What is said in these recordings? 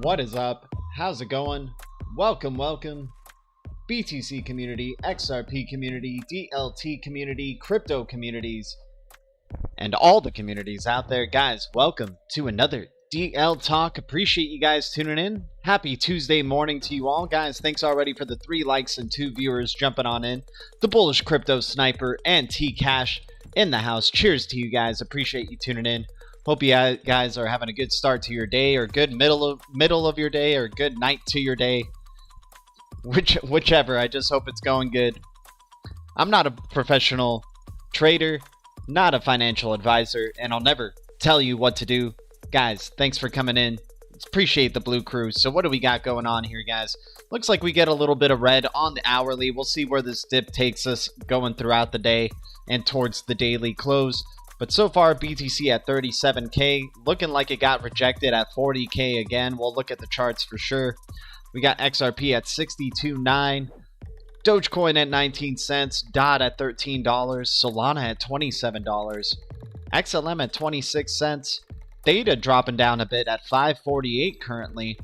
What is up? How's it going? Welcome. BTC community, XRP community, DLT community, crypto communities, and all the communities out there. Guys, welcome to another DL Talk. Appreciate you guys tuning in. Happy Tuesday morning to you all. Guys, thanks already for the 3 likes and 2 viewers jumping on in. The Bullish Crypto Sniper and T-Cash in the house. Cheers to you guys. Appreciate you tuning in. Hope you guys are having a good start to your day, or good middle of your day, or good night to your day. Whichever. I just hope it's going good. I'm not a professional trader, not a financial advisor, and I'll never tell you what to do. Guys, thanks for coming in. Appreciate the blue crew. So what do we got going on here, guys? Looks like we get a little bit of red on the hourly. We'll see where this dip takes us going throughout the day and towards the daily close. But so far, BTC at 37K, looking like it got rejected at 40K again. We'll look at the charts for sure. We got XRP at 62.9, Dogecoin at 19 cents, DOT at $13, Solana at $27, XLM at 26 cents, Theta dropping down a bit at 548 currently.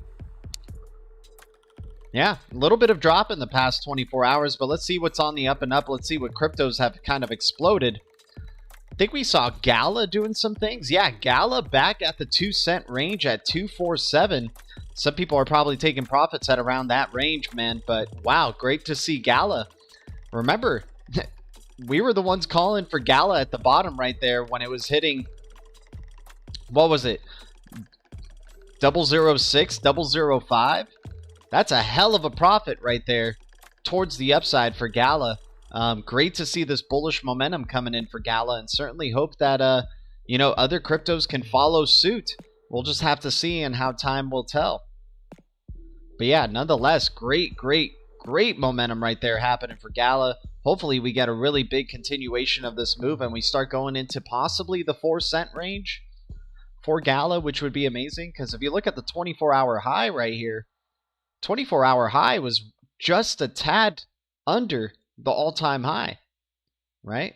Yeah, a little bit of drop in the past 24 hours, but let's see what's on the up and up. Let's see what cryptos have kind of exploded. I think we saw Gala doing some things. Yeah, Gala back at the 2 cent range at 247. Some people are probably taking profits at around that range, man. But wow, great to see Gala. Remember, we were the ones calling for Gala at the bottom right there when it was hitting, what was it? 006, 005. That's a hell of a profit right there towards the upside for Gala. Great to see this bullish momentum coming in for Gala, and certainly hope that other cryptos can follow suit. We'll just have to see, and how time will tell. But yeah, nonetheless, great momentum right there happening for Gala. Hopefully we get a really big continuation of this move and we start going into possibly the 4 cent range for Gala, which would be amazing. Because if you look at the 24-hour high right here, 24-hour high was just a tad under the all-time high, right?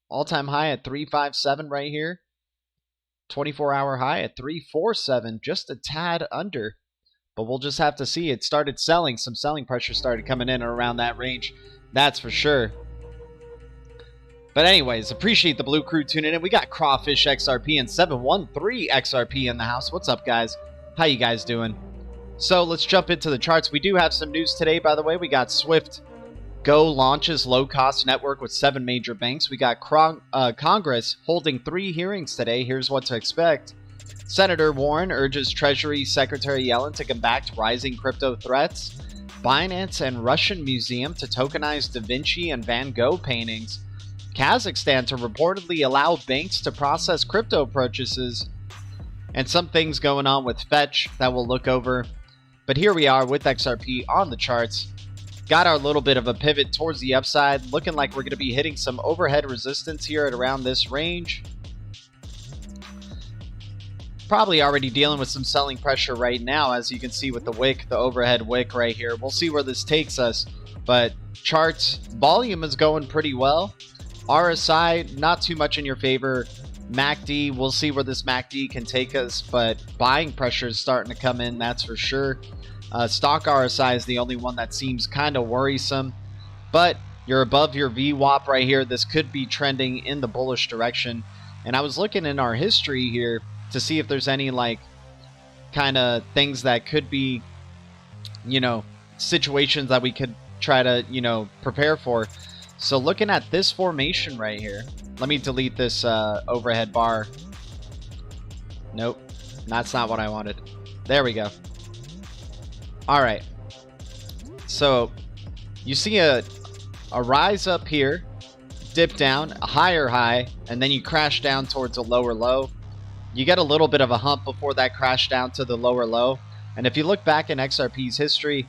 All-time high at 357 right here. 24-hour high at 347, just a tad under. But we'll just have to see. It started selling. Some selling pressure started coming in around that range. That's for sure. But anyways, appreciate the blue crew tuning in. We got Crawfish XRP and 713 XRP in the house. What's up, guys? How you guys doing? So let's jump into the charts. We do have some news today, by the way. We got Swift Go launches low-cost network with 7 major banks. We got Congress holding 3 hearings today. Here's what to expect. Senator Warren urges Treasury Secretary Yellen to combat rising crypto threats. Binance and Russian Museum to tokenize Da Vinci and Van Gogh paintings. Kazakhstan to reportedly allow banks to process crypto purchases. And some things going on with Fetch that we'll look over. But here we are with XRP on the charts. Got our little bit of a pivot towards the upside. Looking like we're going to be hitting some overhead resistance here at around this range. Probably already dealing with some selling pressure right now, as you can see with the wick, the overhead wick right here. We'll see where this takes us. But charts, volume is going pretty well. RSI, not too much in your favor. MACD, we'll see where this MACD can take us. But buying pressure is starting to come in, that's for sure. Stock RSI is the only one that seems kind of worrisome, but you're above your VWAP right here. This could be trending in the bullish direction. And I was looking in our history here to see if there's any kind of things that could be, situations that we could try to, prepare for. So looking at this formation right here, let me delete this overhead bar. Nope, that's not what I wanted. There we go. Alright, so you see a rise up here, dip down, a higher high, and then you crash down towards a lower low. You get a little bit of a hump before that crash down to the lower low. And if you look back in XRP's history,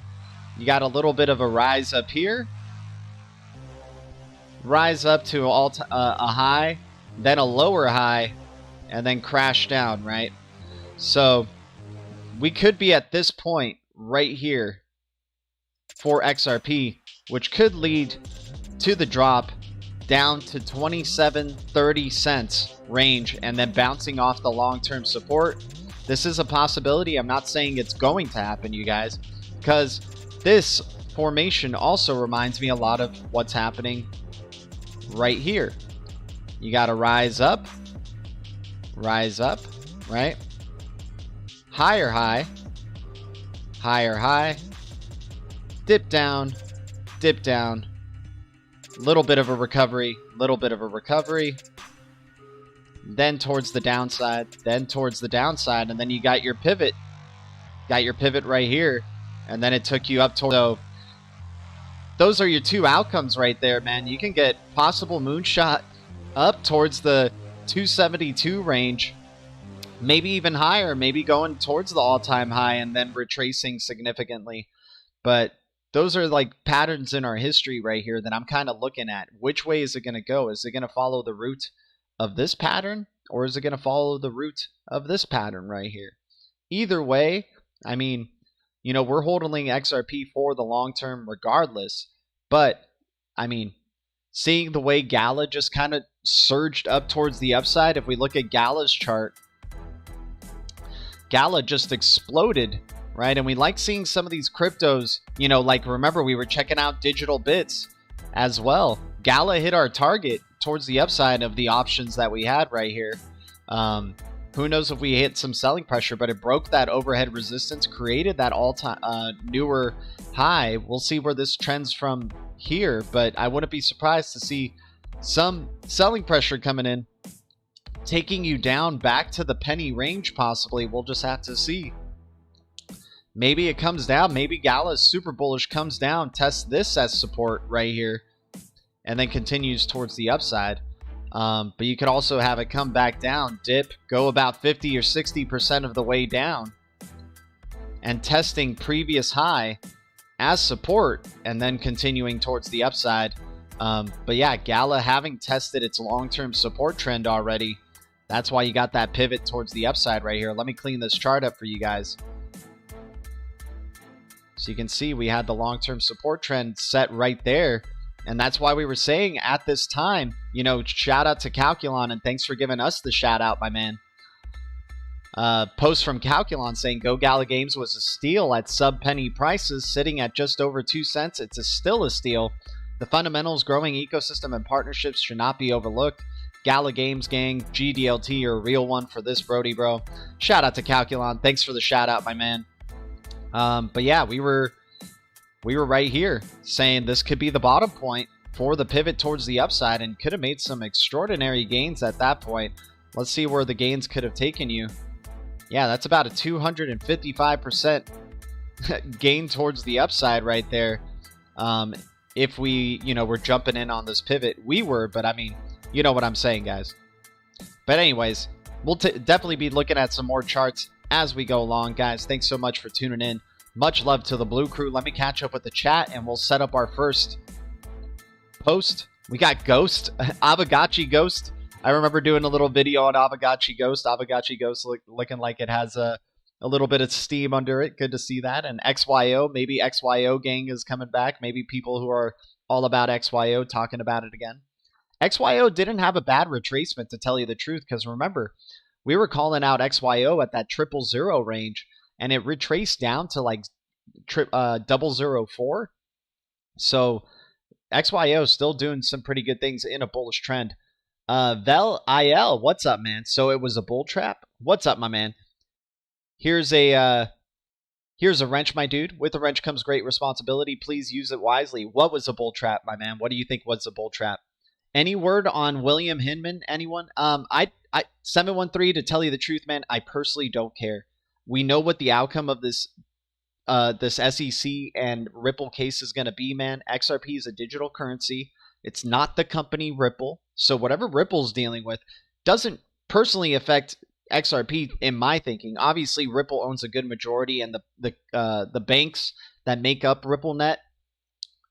you got a little bit of a rise up here, rise up to a high, then a lower high, and then crash down, right? So we could be at this point right here for XRP, which could lead to the drop down to 27-30 cents range and then bouncing off the long-term support. This is a possibility. I'm not saying it's going to happen, you guys, because this formation also reminds me a lot of what's happening right here. You got to rise up, right? Higher high, higher high, dip down, little bit of a recovery, then towards the downside, and then you got your pivot. Right here, and then it took you up to. So those are your two outcomes right there, man. You can get possible moonshot up towards the 272 range, maybe even higher, maybe going towards the all-time high and then retracing significantly. But those are like patterns in our history right here that I'm kind of looking at. Which way is it going to go? Is it going to follow the route of this pattern, or is it going to follow the route of this pattern right here? Either way, I mean, you know, we're holding XRP for the long term regardless. But, I mean, seeing the way Gala just kind of surged up towards the upside, if we look at Gala's chart, Gala just exploded, right? And we like seeing some of these cryptos, you know, like remember we were checking out digital bits as well. Gala hit our target towards the upside of the options that we had right here. Who knows if we hit some selling pressure, but it broke that overhead resistance, created that all-time newer high. We'll see where this trends from here, but I wouldn't be surprised to see some selling pressure coming in, taking you down back to the penny range possibly. We'll just have to see. Maybe it comes down. Maybe Gala's super bullish comes down, tests this as support right here, and then continues towards the upside. But you could also have it come back down, dip, go about 50 or 60% of the way down, and testing previous high as support, and then continuing towards the upside. But yeah, Gala having tested its long-term support trend already, that's why you got that pivot towards the upside right here. Let me clean this chart up for you guys. So you can see we had the long-term support trend set right there. And that's why we were saying at this time, you know, shout out to Calculon, and thanks for giving us the shout out, my man. Post from Calculon saying Go Gala Games was a steal at sub-penny prices, sitting at just over 2 cents. It's still a steal. The fundamentals, growing ecosystem, and partnerships should not be overlooked. Gala Games gang, GDLT are a real one for this, Brody, bro. Shout out to Calculon. Thanks for the shout out, my man. But yeah, we were right here saying this could be the bottom point for the pivot towards the upside, and could have made some extraordinary gains at that point. Let's see where the gains could have taken you. Yeah, that's about a 255% gain towards the upside right there. If we, you know, were jumping in on this pivot, we were, but I mean, you know what I'm saying, guys. But anyways, we'll definitely be looking at some more charts as we go along, guys. Thanks so much for tuning in. Much love to the Blue Crew. Let me catch up with the chat, and we'll set up our first post. We got Ghost, Avagachi Ghost. I remember doing a little video on Avagachi Ghost. Avagachi Ghost looking like it has a little bit of steam under it. Good to see that. And XYO, maybe XYO gang is coming back. Maybe people who are all about XYO talking about it again. XYO didn't have a bad retracement, to tell you the truth, because remember, we were calling out XYO at that 000 range, and it retraced down to like 004. So XYO still doing some pretty good things in a bullish trend. Vel IL, what's up, man? So it was a bull trap? What's up, my man? Here's a wrench, my dude. With a wrench comes great responsibility. Please use it wisely. What was a bull trap, my man? What do you think was a bull trap? Any word on William Hinman? Anyone? I 713, to tell you the truth, man, I personally don't care. We know what the outcome of this SEC and Ripple case is going to be, man. XRP is a digital currency. It's not the company Ripple. So whatever Ripple's dealing with doesn't personally affect XRP in my thinking. Obviously, Ripple owns a good majority, and the banks that make up RippleNet.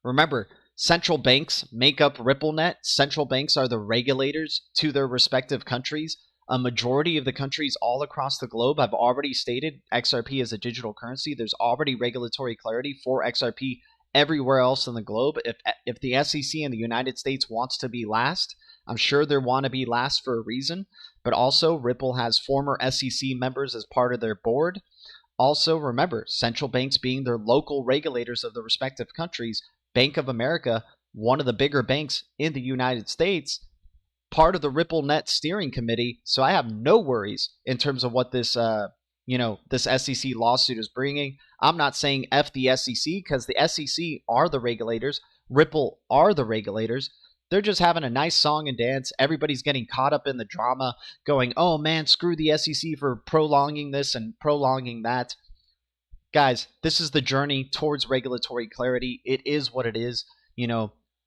Remember, central banks make up RippleNet. Central banks are the regulators to their respective countries. A majority of the countries all across the globe have already stated XRP is a digital currency. There's already regulatory clarity for XRP everywhere else in the globe. If the SEC in the United States wants to be last, I'm sure they want to be last for a reason, but also Ripple has former SEC members as part of their board. Also, remember, central banks being their local regulators of the respective countries, Bank of America, one of the bigger banks in the United States, part of the RippleNet steering committee. So I have no worries in terms of what this, this SEC lawsuit is bringing. I'm not saying F the SEC because the SEC are the regulators. Ripple are the regulators. They're just having a nice song and dance. Everybody's getting caught up in the drama, going, oh man, screw the SEC for prolonging this and prolonging that. Guys, this is the journey towards regulatory clarity. It is what it is.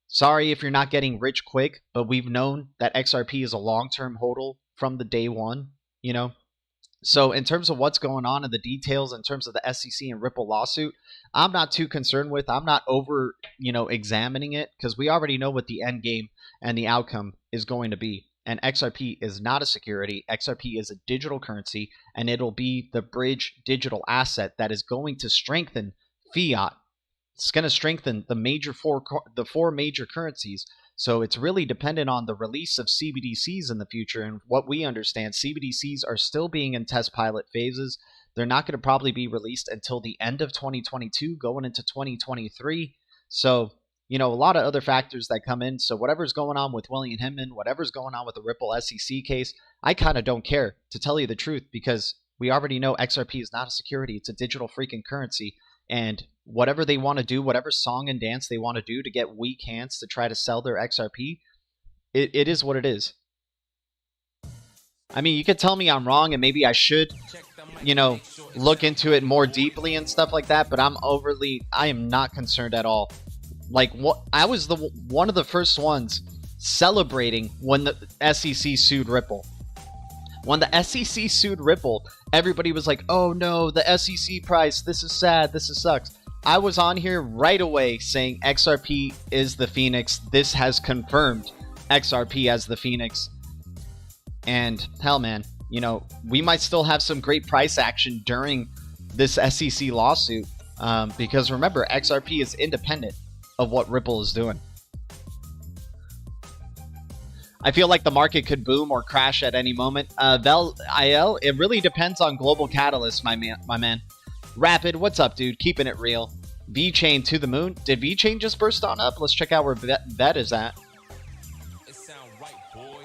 Sorry if you're not getting rich quick, but we've known that XRP is a long-term hodl from the day one, So in terms of what's going on in the details, in terms of the SEC and Ripple lawsuit, I'm not too concerned with. I'm not over, examining it because we already know what the end game and the outcome is going to be. And XRP is not a security. XRP is a digital currency, and it'll be the bridge digital asset that is going to strengthen fiat. It's going to strengthen the four major currencies. So it's really dependent on the release of CBDCs in the future. And what we understand, CBDCs are still being in test pilot phases. They're not going to probably be released until the end of 2022, going into 2023. So, a lot of other factors that come in. So whatever's going on with William Hinman, whatever's going on with the Ripple SEC case, I kind of don't care, to tell you the truth, because we already know XRP is not a security. It's a digital freaking currency. And whatever they want to do, whatever song and dance they want to do to get weak hands to try to sell their XRP, it is what it is. I mean, you could tell me I'm wrong and maybe I should, look into it more deeply and stuff like that, but I am not concerned at all. Like, I was one of the first ones celebrating when the SEC sued Ripple. When the SEC sued Ripple, everybody was like, oh no, the SEC price, this is sad, this sucks. I was on here right away saying XRP is the Phoenix. This has confirmed XRP as the Phoenix. And hell, man, we might still have some great price action during this SEC lawsuit because remember, XRP is independent of what Ripple is doing. I feel like the market could boom or crash at any moment. Vel-IL, it really depends on global catalysts, my man. Rapid, what's up, dude? Keeping it real. VeChain to the moon. Did VeChain just burst on up? Let's check out where Vet is at.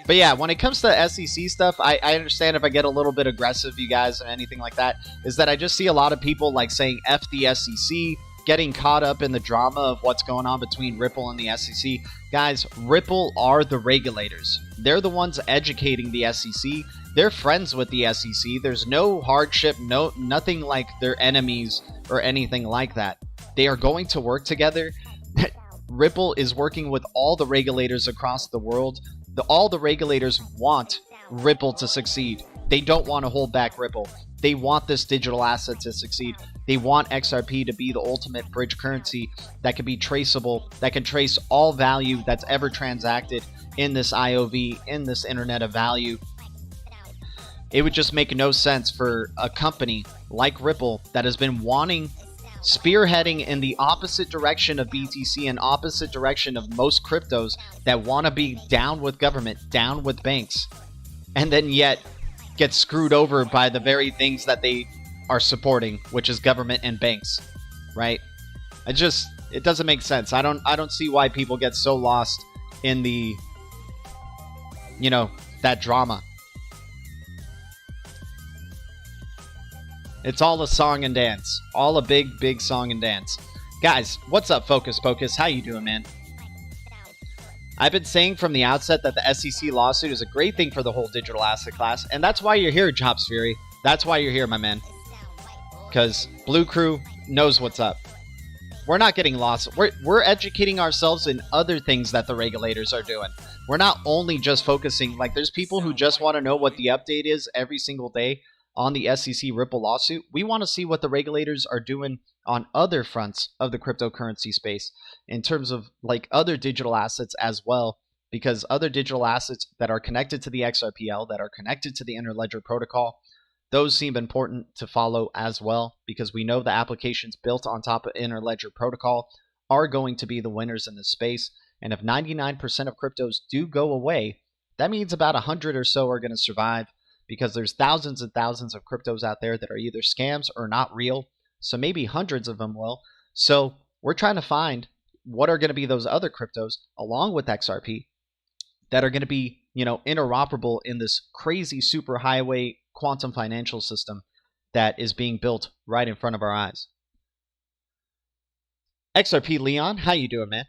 But yeah, when it comes to SEC stuff, I understand if I get a little bit aggressive, you guys, or anything like that, is that I just see a lot of people like saying F the SEC, getting caught up in the drama of what's going on between Ripple and the SEC. Guys, Ripple are the regulators. They're the ones educating the SEC. They're friends with the SEC. There's no hardship, nothing like they're enemies or anything like that. They are going to work together. Ripple is working with all the regulators across the world. All the regulators want Ripple to succeed. They don't want to hold back Ripple. They want this digital asset to succeed. They want XRP to be the ultimate bridge currency that can be traceable, that can trace all value that's ever transacted in this IOV, in this Internet of Value. It would just make no sense for a company like Ripple that has been spearheading in the opposite direction of BTC and opposite direction of most cryptos that want to be down with government, down with banks, and then yet get screwed over by the very things that they are supporting, which is government and banks, right? It doesn't make sense. I don't see why people get so lost in the, that drama. It's all a song and dance. All a big song and dance. Guys, what's up, Focus Pocus? How you doing, man? I've been saying from the outset that the SEC lawsuit is a great thing for the whole digital asset class, and that's why you're here, Jobs Fury. That's why you're here, my man. Because Blue Crew knows what's up. We're not getting lost. We're educating ourselves in other things that the regulators are doing. We're not only just focusing, like there's people who just want to know what the update is every single day on the SEC Ripple lawsuit. We want to see what the regulators are doing on other fronts of the cryptocurrency space in terms of like other digital assets as well, because other digital assets that are connected to the XRPL, that are connected to the Interledger protocol, those seem important to follow as well, because we know the applications built on top of Interledger protocol are going to be the winners in this space. And if 99% of cryptos do go away, that means about 100 or so are going to survive, because there's thousands and thousands of cryptos out there that are either scams or not real. So maybe hundreds of them will. So we're trying to find what are going to be those other cryptos along with XRP that are going to be, interoperable in this crazy superhighway quantum financial system that is being built right in front of our eyes. XRP Leon, how you doing, man?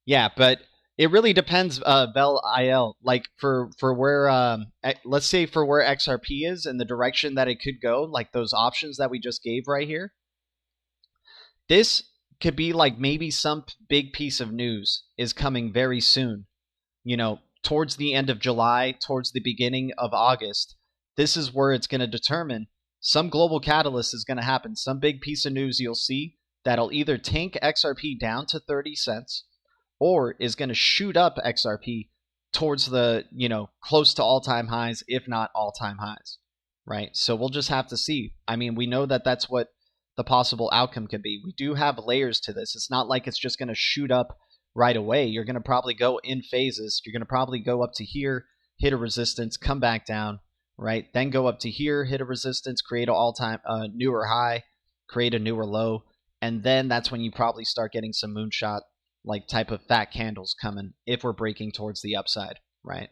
Yeah, but it really depends, Vel IL, like for where, let's say for where XRP is and the direction that it could go, like those options that we just gave right here. This could be like maybe some big piece of news is coming very soon, towards the end of July, towards the beginning of August. This is where it's going to determine some global catalyst is going to happen. Some big piece of news you'll see that'll either tank XRP down to 30 cents or is going to shoot up XRP towards the, close to all-time highs, if not all-time highs, right? So we'll just have to see. I mean, we know that that's what the possible outcome could be. We do have layers to this. It's not like it's just going to shoot up right away. You're going to probably go in phases. You're going to probably go up to here, hit a resistance, come back down, right? Then go up to here, hit a resistance, create an all-time newer high, create a newer low, and then that's when you probably start getting some moonshot like type of fat candles coming if we're breaking towards the upside, right?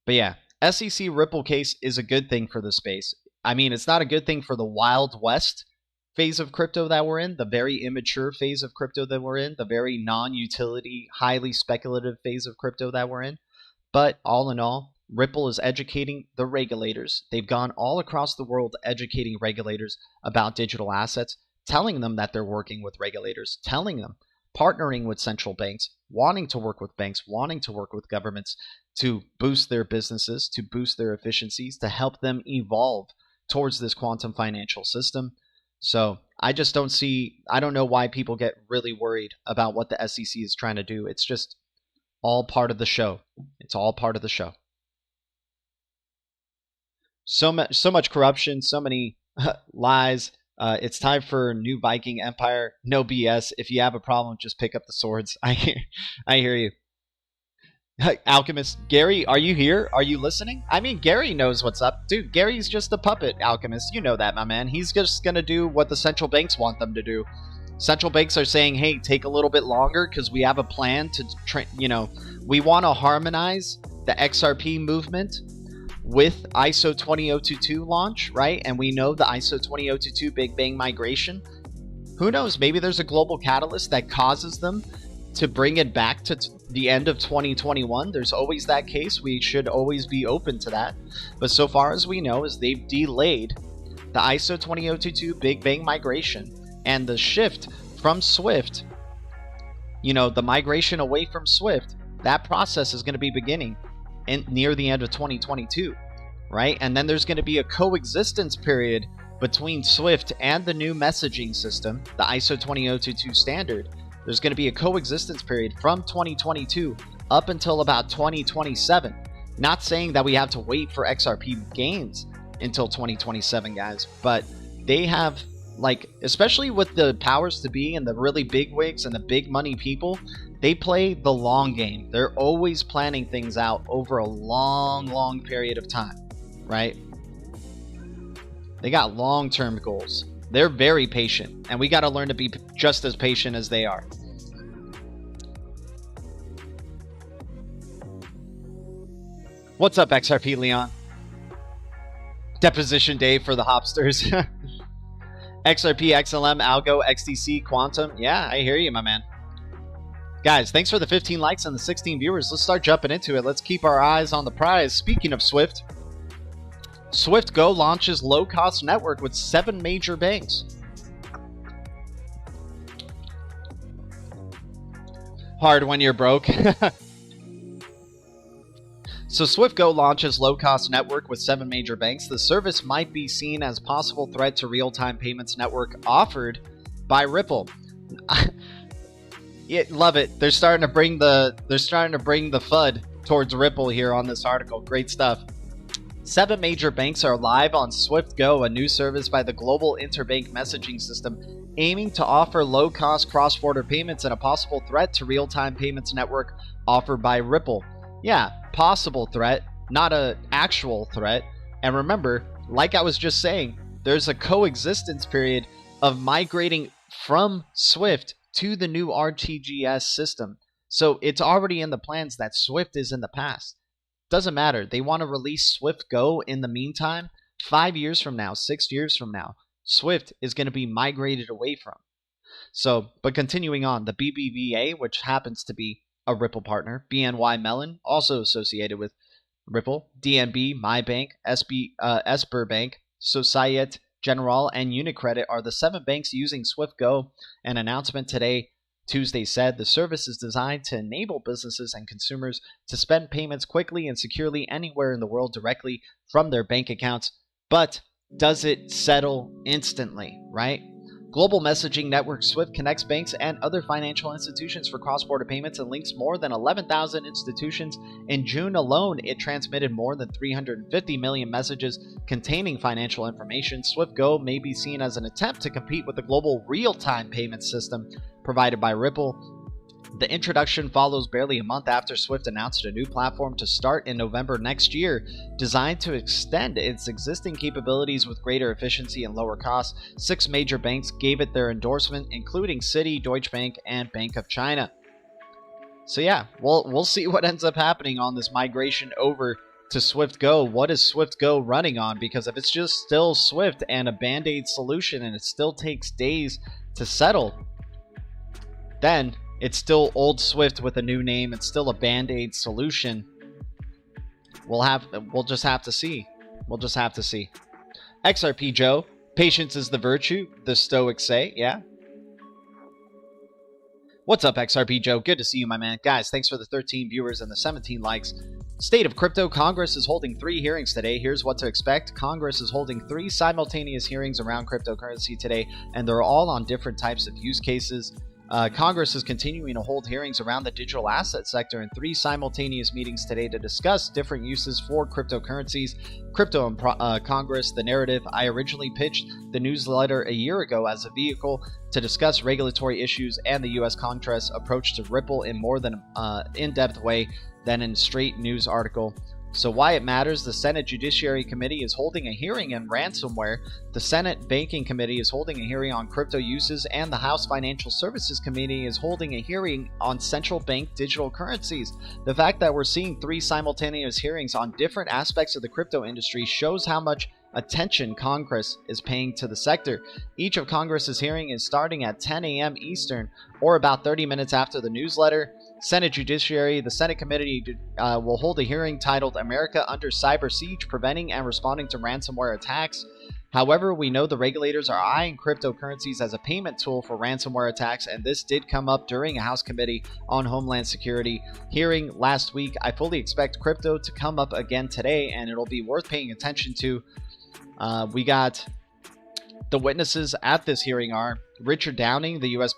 But yeah, SEC Ripple case is a good thing for the space. I mean, it's not a good thing for the Wild West phase of crypto that we're in, the very immature phase of crypto that we're in, the very non-utility, highly speculative phase of crypto that we're in. But all in all, Ripple is educating the regulators. They've gone all across the world educating regulators about digital assets, telling them that they're working with regulators, telling them, partnering with central banks, wanting to work with banks, wanting to work with governments to boost their businesses, to boost their efficiencies, to help them evolve towards this quantum financial system. So I just I don't know why people get really worried about what the SEC is trying to do. It's just all part of the show. It's all part of the show. So much corruption, so many lies. It's time for new Viking Empire. No BS. If you have a problem, just pick up the swords. I hear you. Alchemist, Gary, are you here? Are you listening? I mean, Gary knows what's up. Dude, Gary's just a puppet, Alchemist. You know that, my man. He's just going to do what the central banks want them to do. Central banks are saying, hey, take a little bit longer because we have a plan to, we want to harmonize the XRP movement with ISO 20022 launch, right? And we know the ISO 20022 Big Bang migration. Who knows? Maybe there's a global catalyst that causes them to bring it back to the end of 2021. There's always that case. We should always be open to that. But so far as we know is they've delayed the ISO 20022 Big Bang migration and the shift from Swift, the migration away from Swift. That process is going to be beginning near the end of 2022, right? And then there's going to be a coexistence period between Swift and the new messaging system, the ISO 20022 standard. There's going to be a coexistence period from 2022 up until about 2027. Not saying that we have to wait for XRP gains until 2027, guys, but they have, especially with the powers to be and the really big wigs and the big money people, they play the long game. They're always planning things out over a long period of time, right? They got long-term goals. They're very patient, and we got to learn to be just as patient as they are. What's up, XRP Leon? Deposition day for the hopsters. XRP, XLM, Algo, XDC, Quantum. Yeah, I hear you, my man. Guys, thanks for the 15 likes and the 16 viewers. Let's start jumping into it. Let's keep our eyes on the prize. Speaking of Swift, Swift Go launches low-cost network with 7 major banks. Hard when you're broke. So Swift Go launches low-cost network with 7 major banks. The service might be seen as possible threat to real-time payments network offered by Ripple. Yeah, love it. They're starting to bring the FUD towards Ripple here on this article. Great stuff. 7 major banks are live on Swift Go, a new service by the global interbank messaging system aiming to offer low-cost cross-border payments and a possible threat to real-time payments network offered by Ripple. Yeah, possible threat, not an actual threat. And remember, like I was just saying, there's a coexistence period of migrating from Swift to the new RTGS system. So it's already in the plans that Swift is in the past. Doesn't matter. They want to release Swift Go in the meantime. 5 years from now, 6 years from now, Swift is going to be migrated away from. So, but continuing on, the BBVA, which happens to be a Ripple partner, BNY Mellon, also associated with Ripple, DNB, MyBank, Sberbank, Societe Generale, and Unicredit are the 7 banks using Swift Go. An announcement today, Tuesday, said the service is designed to enable businesses and consumers to spend payments quickly and securely anywhere in the world directly from their bank accounts. But does it settle instantly, right? Global messaging network Swift connects banks and other financial institutions for cross-border payments and links more than 11,000 institutions. In June alone, it transmitted more than 350 million messages containing financial information. Swift Go may be seen as an attempt to compete with the global real-time payment system provided by Ripple. The introduction follows barely a month after Swift announced a new platform to start in November next year, designed to extend its existing capabilities with greater efficiency and lower costs. 6 major banks gave it their endorsement, including Citi, Deutsche Bank, and Bank of China. So yeah, we'll see what ends up happening on this migration over to Swift Go. What is Swift Go running on? Because if it's just still Swift and a band-aid solution and it still takes days to settle, then it's still old Swift with a new name. It's still a band-aid solution. We'll just have to see. We'll just have to see. XRP Joe, patience is the virtue, the Stoics say. Yeah. What's up, XRP Joe? Good to see you, my man. Guys, thanks for the 13 viewers and the 17 likes. State of Crypto. Congress is holding 3 hearings today. Here's what to expect. Congress is holding 3 simultaneous hearings around cryptocurrency today, and they're all on different types of use cases. Congress is continuing to hold hearings around the digital asset sector in 3 simultaneous meetings today to discuss different uses for cryptocurrencies. Crypto in Congress, the narrative. I originally pitched the newsletter a year ago as a vehicle to discuss regulatory issues and the U.S. Congress approach to Ripple in more than in-depth way than in a straight news article. So why it matters: the Senate Judiciary Committee is holding a hearing on ransomware, the Senate Banking Committee is holding a hearing on crypto uses, and the House Financial Services Committee is holding a hearing on central bank digital currencies. The fact that we're seeing 3 simultaneous hearings on different aspects of the crypto industry shows how much attention Congress is paying to the sector. Each of Congress's hearing is starting at 10 a.m. Eastern, or about 30 minutes after the newsletter. Senate Judiciary, the Senate Committee will hold a hearing titled America Under Cyber Siege, Preventing and Responding to Ransomware Attacks. However, we know the regulators are eyeing cryptocurrencies as a payment tool for ransomware attacks, and this did come up during a House Committee on Homeland Security hearing last week. I fully expect crypto to come up again today, and it'll be worth paying attention to. We got the witnesses at this hearing are Richard Downing, the U.S.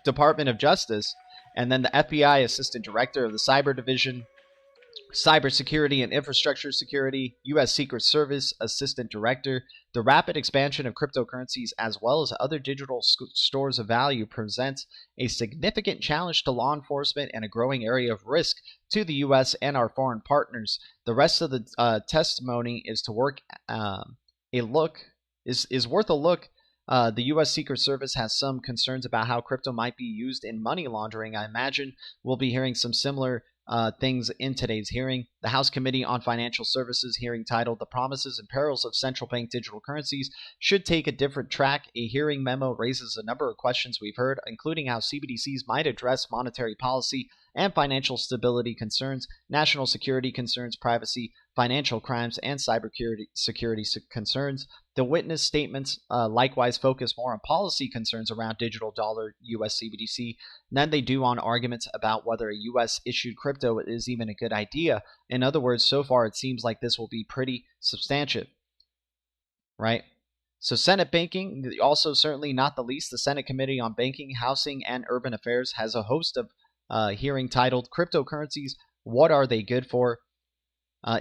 Department of Justice, and then the FBI Assistant Director of the Cyber Division, Cybersecurity and Infrastructure Security, U.S. Secret Service Assistant Director. The rapid expansion of cryptocurrencies as well as other digital stores of value presents a significant challenge to law enforcement and a growing area of risk to the U.S. and our foreign partners. The rest of the testimony is worth a look. The U.S. Secret Service has some concerns about how crypto might be used in money laundering. I imagine we'll be hearing some similar things in today's hearing. The House Committee on Financial Services hearing titled The Promises and Perils of Central Bank Digital Currencies should take a different track. A hearing memo raises a number of questions we've heard, including how CBDCs might address monetary policy and financial stability concerns, national security concerns, privacy, financial crimes, and cybersecurity concerns. The witness statements likewise focus more on policy concerns around digital dollar US CBDC than they do on arguments about whether a US issued crypto is even a good idea. In other words, so far it seems like this will be pretty substantive, right? So Senate Banking, also certainly not the least, the Senate Committee on Banking, Housing, and Urban Affairs has a host of hearing titled Cryptocurrencies, What Are They Good For?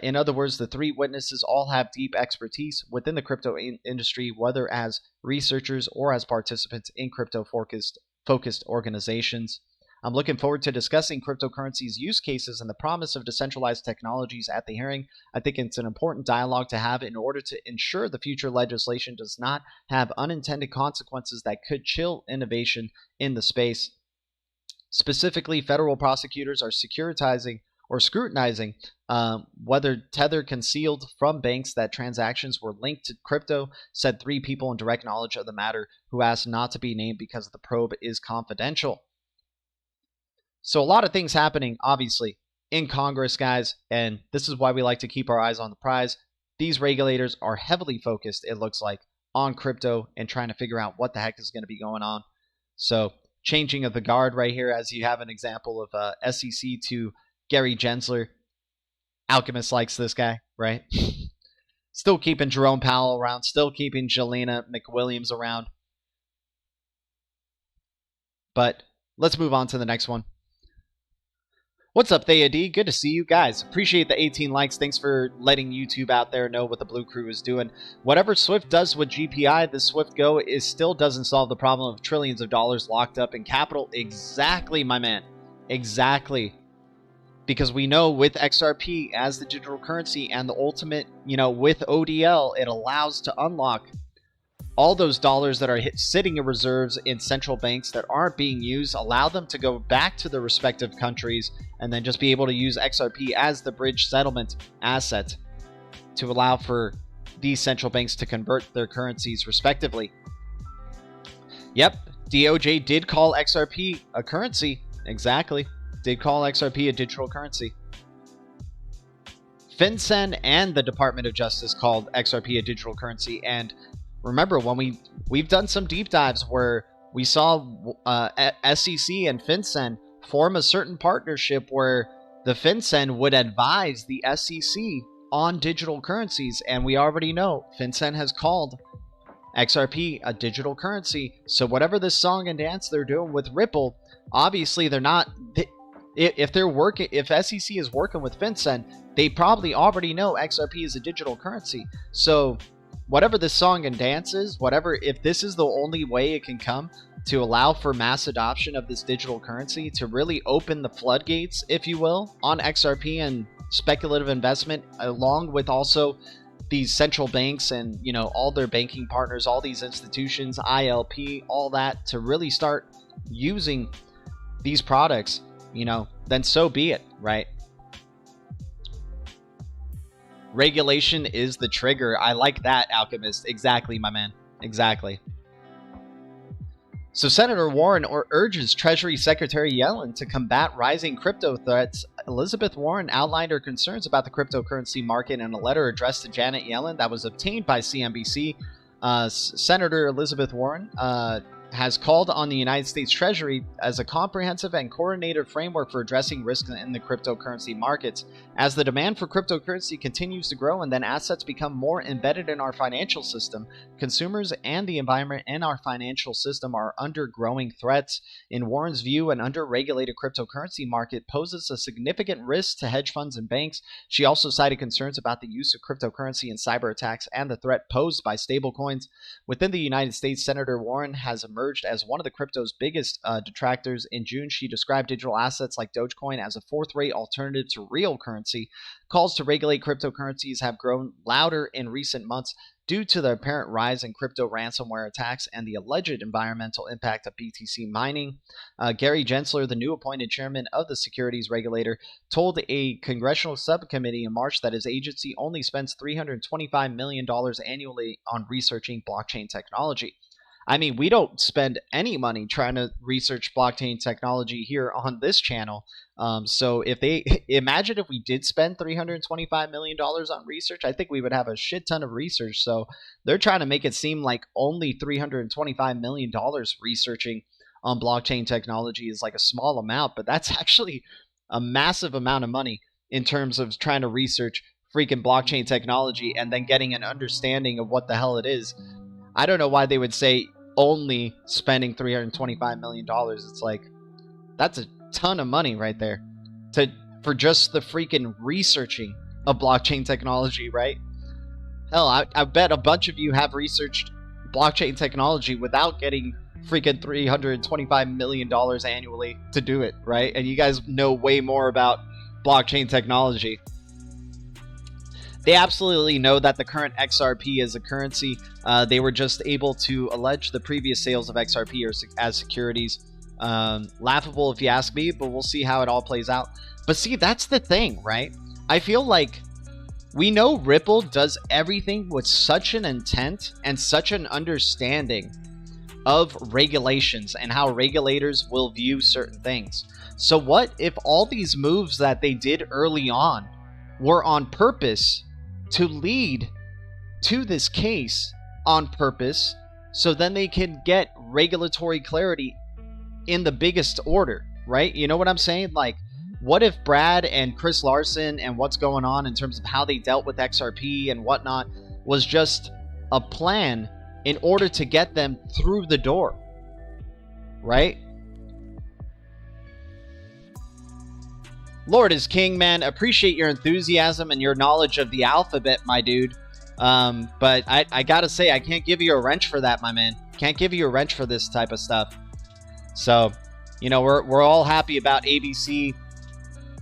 In other words, the three witnesses all have deep expertise within the crypto industry, whether as researchers or as participants in crypto-focused organizations. I'm looking forward to discussing cryptocurrency's use cases and the promise of decentralized technologies at the hearing. I think it's an important dialogue to have in order to ensure the future legislation does not have unintended consequences that could chill innovation in the space. Specifically, federal prosecutors are scrutinizing whether Tether concealed from banks that transactions were linked to crypto, said three people in direct knowledge of the matter who asked not to be named because the probe is confidential. So a lot of things happening, obviously, in Congress, guys, and this is why we like to keep our eyes on the prize. These regulators are heavily focused, it looks like, on crypto and trying to figure out what the heck is going to be going on. So changing of the guard right here, as you have an example of SEC to Gary Gensler. Alchemist likes this guy, right? Still keeping Jerome Powell around, still keeping Jelena McWilliams around. But let's move on to the next one. What's up, Thea D? Good to see you guys. Appreciate the 18 likes. Thanks for letting YouTube out there know what the Blue Crew is doing. Whatever Swift does with GPI, the Swift Go still doesn't solve the problem of trillions of dollars locked up in capital. Exactly, my man. Exactly. Because we know with XRP as the digital currency and the ultimate, with ODL, it allows to unlock all those dollars that are sitting in reserves in central banks that aren't being used, allow them to go back to their respective countries, and then just be able to use XRP as the bridge settlement asset to allow for these central banks to convert their currencies respectively. Yep, DOJ did call XRP a currency. Exactly. Did call XRP a digital currency. FinCEN and the Department of Justice called XRP a digital currency, and remember, when we've done some deep dives where we saw SEC and FinCEN form a certain partnership where the FinCEN would advise the SEC on digital currencies, and we already know FinCEN has called XRP a digital currency. So whatever this song and dance they're doing with Ripple, obviously they're not. If SEC is working with FinCEN, they probably already know XRP is a digital currency. So whatever this song and dance is, if this is the only way it can come to allow for mass adoption of this digital currency, to really open the floodgates, if you will, on XRP and speculative investment, along with also these central banks and, all their banking partners, all these institutions, ILP, all that, to really start using these products, then so be it, right? Regulation is the trigger. I like that, Alchemist. Exactly, my man. Exactly. So Senator Warren urges Treasury Secretary Yellen to combat rising crypto threats. Elizabeth Warren outlined her concerns about the cryptocurrency market in a letter addressed to Janet Yellen that was obtained by CNBC. Senator Elizabeth Warren has called on the United States Treasury as a comprehensive and coordinated framework for addressing risks in the cryptocurrency markets. As the demand for cryptocurrency continues to grow and then assets become more embedded in our financial system, consumers and the environment in our financial system are under growing threats. In Warren's view, an under-regulated cryptocurrency market poses a significant risk to hedge funds and banks. She also cited concerns about the use of cryptocurrency in cyber attacks and the threat posed by stablecoins. Within the United States, Senator Warren has emerged as one of the crypto's biggest detractors. In June, she described digital assets like Dogecoin as a fourth-rate alternative to real currency. Calls to regulate cryptocurrencies have grown louder in recent months due to the apparent rise in crypto ransomware attacks and the alleged environmental impact of BTC mining. Gary Gensler, the new appointed chairman of the securities regulator, told a congressional subcommittee in March that his agency only spends $325 million annually on researching blockchain technology. I mean, we don't spend any money trying to research blockchain technology here on this channel. So if imagine if we did spend $325 million on research, I think we would have a shit ton of research. So they're trying to make it seem like only $325 million researching on blockchain technology is like a small amount, but that's actually a massive amount of money in terms of trying to research freaking blockchain technology and then getting an understanding of what the hell it is. I don't know why they would say only spending $325 million. It's like, that's a ton of money right there for just the freaking researching of blockchain technology, right? Hell, I bet a bunch of you have researched blockchain technology without getting freaking $325 million annually to do it, right? And you guys know way more about blockchain technology. They absolutely know that the current XRP is a currency. They were just able to allege the previous sales of XRP as securities. Laughable if you ask me, but we'll see how it all plays out. But see, that's the thing, right? I feel like we know Ripple does everything with such an intent and such an understanding of regulations and how regulators will view certain things. So what if all these moves that they did early on were on purpose to lead to this case on purpose, so then they can get regulatory clarity in the biggest order, right? You know what I'm saying? Like, what if Brad and Chris Larson and what's going on in terms of how they dealt with XRP and whatnot was just a plan in order to get them through the door, right? Lord is King, man. Appreciate your enthusiasm and your knowledge of the alphabet, my dude. But I gotta say, I can't give you a wrench for that, my man. Can't give you a wrench for this type of stuff. So, you know, we're all happy about ABC,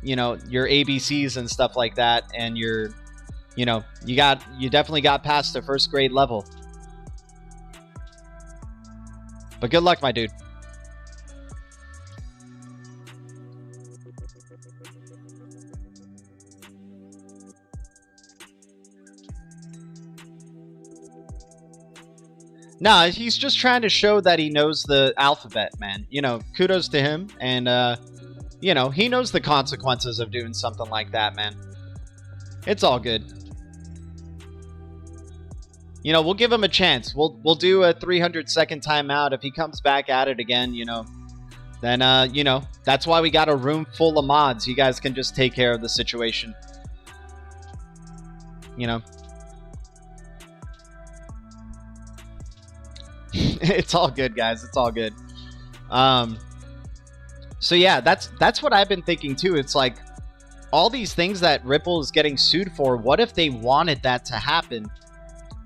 you know, your ABCs and stuff like that, and your, you know, you definitely got past the first grade level. But good luck, my dude. Nah, he's just trying to show that he knows the alphabet, man. You know, kudos to him. And, you know, he knows the consequences of doing something like that, man. It's all good. You know, we'll give him a chance. We'll do a 300-second timeout. If he comes back at it again, you know, then, you know, that's why we got a room full of mods. You guys can just take care of the situation. You know. It's all good, guys. It's all good. So yeah, that's what I've been thinking too. It's like all these things that Ripple is getting sued for. What if they wanted that to happen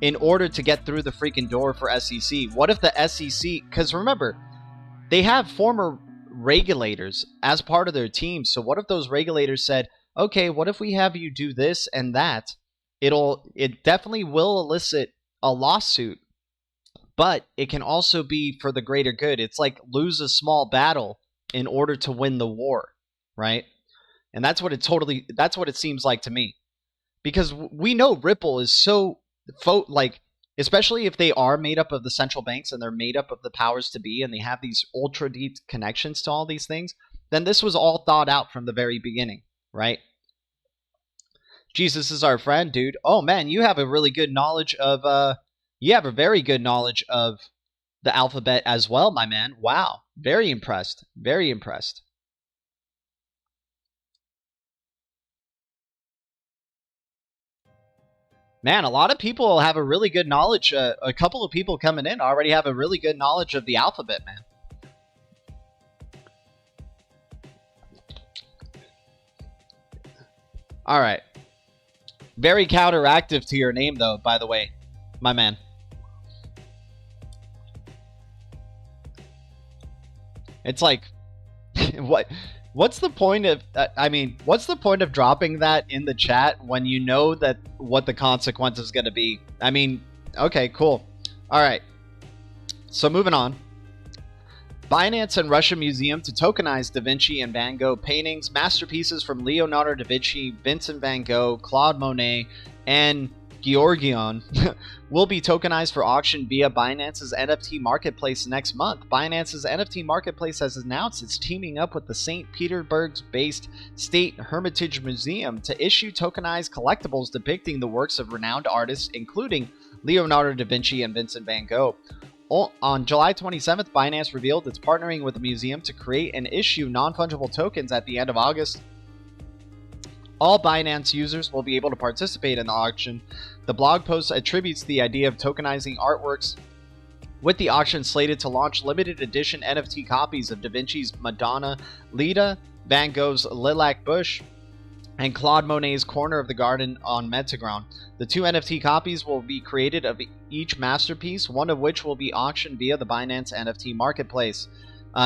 in order to get through the freaking door for SEC? What if the SEC, because remember, they have former regulators as part of their team. So what if those regulators said, okay, what if we have you do this and that? It definitely will elicit a lawsuit. But it can also be for the greater good. It's like lose a small battle in order to win the war, right? And that's what it seems like to me. Because we know Ripple is so, like, especially if they are made up of the central banks and they're made up of the powers to be and they have these ultra deep connections to all these things, then this was all thought out from the very beginning, right? Jesus is our friend, dude. Oh man, you have a really good knowledge of, you have a very good knowledge of the alphabet as well, my man. Wow. Very impressed. Very impressed. Man, a lot of people have a really good knowledge. A couple of people coming in already have a really good knowledge of the alphabet, man. All right. Very counteractive to your name, though, by the way, my man. It's like, what's the point of, I mean, what's the point of dropping that in the chat when you know that what the consequence is going to be? I mean, okay, cool. All right. So moving on. Binance and Russia Museum to tokenize Da Vinci and Van Gogh paintings, masterpieces from Leonardo da Vinci, Vincent van Gogh, Claude Monet, and Georgion will be tokenized for auction via Binance's NFT marketplace next month. Binance's NFT marketplace has announced it's teaming up with the St. Petersburg-based State Hermitage Museum to issue tokenized collectibles depicting the works of renowned artists, including Leonardo da Vinci and Vincent van Gogh. On July 27th, Binance revealed it's partnering with the museum to create and issue non-fungible tokens at the end of August. All Binance users will be able to participate in the auction. The blog post attributes the idea of tokenizing artworks with the auction slated to launch limited edition NFT copies of Da Vinci's Madonna, Leda, Van Gogh's Lilac Bush, and Claude Monet's Corner of the Garden on Metaground. The 2 NFT copies will be created of each masterpiece, one of which will be auctioned via the Binance NFT marketplace.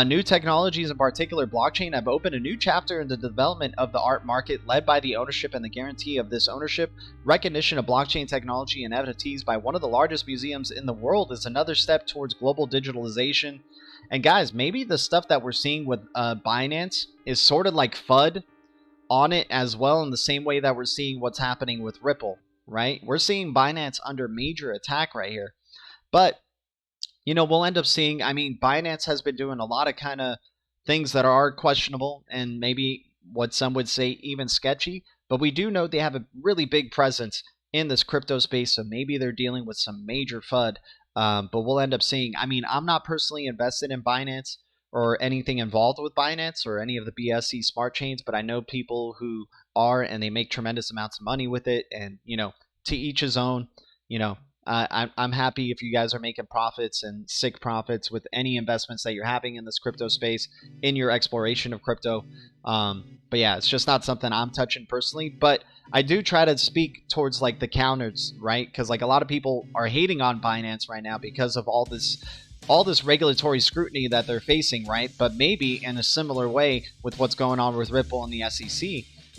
New technologies, in particular blockchain, have opened a new chapter in the development of the art market, led by the ownership and the guarantee of this ownership. Recognition of blockchain technology and NFTs by one of the largest museums in the world is another step towards global digitalization. And guys, maybe the stuff that we're seeing with Binance is sort of like FUD on it as well, in the same way that we're seeing what's happening with Ripple, right? We're seeing Binance under major attack right here. But you know, we'll end up seeing, I mean, Binance has been doing a lot of kind of things that are questionable and maybe what some would say even sketchy, but we do know they have a really big presence in this crypto space, so maybe they're dealing with some major FUD. But we'll end up seeing, I mean, I'm not personally invested in Binance or anything involved with Binance or any of the BSC smart chains, but I know people who are, and they make tremendous amounts of money with it, and, you know, to each his own, you know. I'm happy if you guys are making profits and sick profits with any investments that you're having in this crypto space in your exploration of crypto. But yeah, it's just not something I'm touching personally. But I do try to speak towards like the counters, right? Because like a lot of people are hating on Binance right now because of all this regulatory scrutiny that they're facing, right? But maybe in a similar way with what's going on with Ripple and the SEC,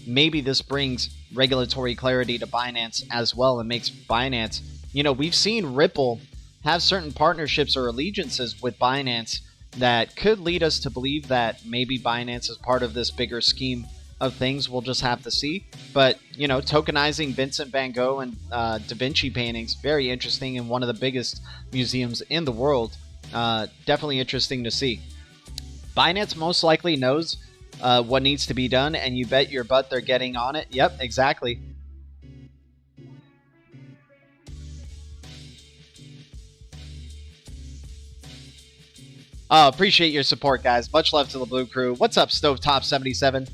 maybe this brings regulatory clarity to Binance as well and makes Binance, you know, we've seen Ripple have certain partnerships or allegiances with Binance that could lead us to believe that maybe Binance is part of this bigger scheme of things. We'll just have to see. But, you know, tokenizing Vincent van Gogh and Da Vinci paintings, very interesting, and one of the biggest museums in the world. Definitely interesting to see. Binance most likely knows what needs to be done, and you bet your butt they're getting on it. Yep, exactly. Appreciate your support, guys. Much love to the Blue Crew. What's up, Stovetop77?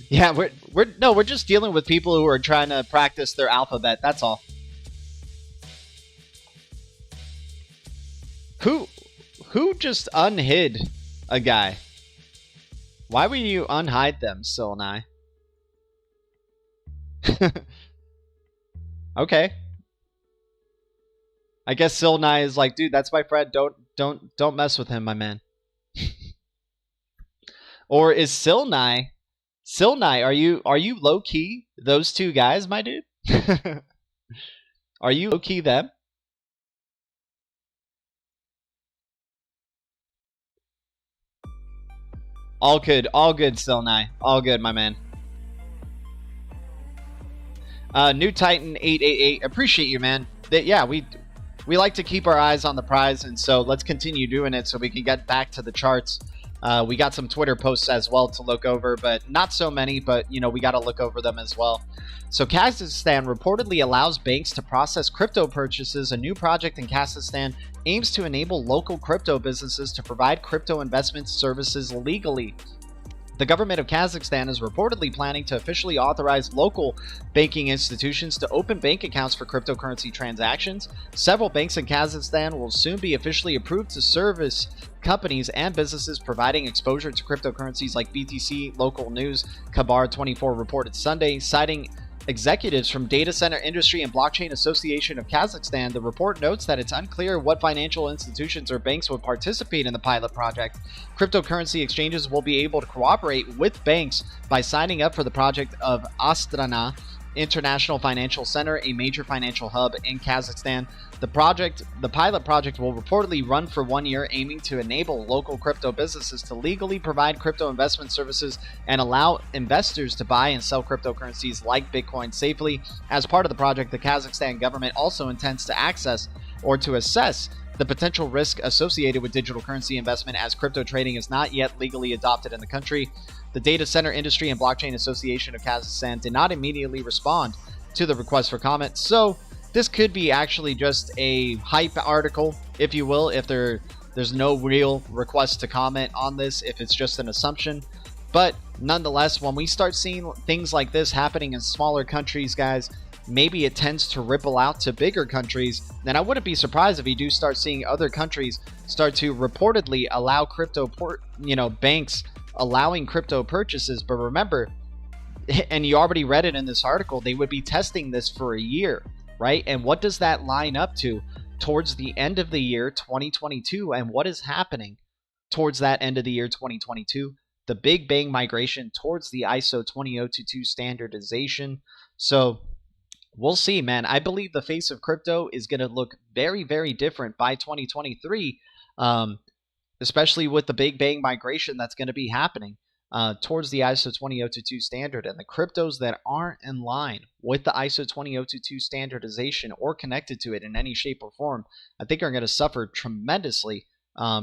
Yeah, we're just dealing with people who are trying to practice their alphabet. That's all. Who just unhid a guy? Why would you unhide them, Silnai? Okay. I guess Silnai is like, dude, that's my friend. Don't mess with him, my man. Or is Silnai, are you low key those two guys, my dude? Are you low key them? All good, Silnai. All good, my man. New Titan 888, appreciate you, man. Yeah, we like to keep our eyes on the prize, and so let's continue doing it so we can get back to the charts. We got some Twitter posts as well to look over, but not so many, but you know, we got to look over them as well. So Kazakhstan reportedly allows banks to process crypto purchases. A new project in Kazakhstan aims to enable local crypto businesses to provide crypto investment services legally. The government of Kazakhstan is reportedly planning to officially authorize local banking institutions to open bank accounts for cryptocurrency transactions. Several banks in Kazakhstan will soon be officially approved to service companies and businesses providing exposure to cryptocurrencies like BTC. Local news Kabar24 reported Sunday, citing executives from Data Center Industry and Blockchain Association of Kazakhstan. The report notes that it's unclear what financial institutions or banks would participate in the pilot project. Cryptocurrency exchanges will be able to cooperate with banks by signing up for the project of Astana International Financial Center, a major financial hub in Kazakhstan. The pilot project will reportedly run for 1 year, aiming to enable local crypto businesses to legally provide crypto investment services and allow investors to buy and sell cryptocurrencies like Bitcoin safely. As part of the project, the Kazakhstan government also intends to access or to assess the potential risk associated with digital currency investment, as crypto trading is not yet legally adopted in the country. The Data Center Industry and Blockchain Association of Kazakhstan did not immediately respond to the request for comment, so this could be actually just a hype article, if you will, if there's no real request to comment on this, if it's just an assumption. But nonetheless, when we start seeing things like this happening in smaller countries, guys, maybe it tends to ripple out to bigger countries. Then I wouldn't be surprised if you do start seeing other countries start to reportedly allow banks allowing crypto purchases. But remember, and you already read it in this article, they would be testing this for a year, right? And what does that line up to towards the end of the year 2022? And what is happening towards that end of the year 2022? The Big Bang migration towards the ISO 20022 standardization. So we'll see, man. I believe the face of crypto is going to look very, very different by 2023, especially with the Big Bang migration that's going to be happening towards the ISO 20022 standard. And the cryptos that aren't in line with the ISO 20022 standardization or connected to it in any shape or form, I think are going to suffer tremendously,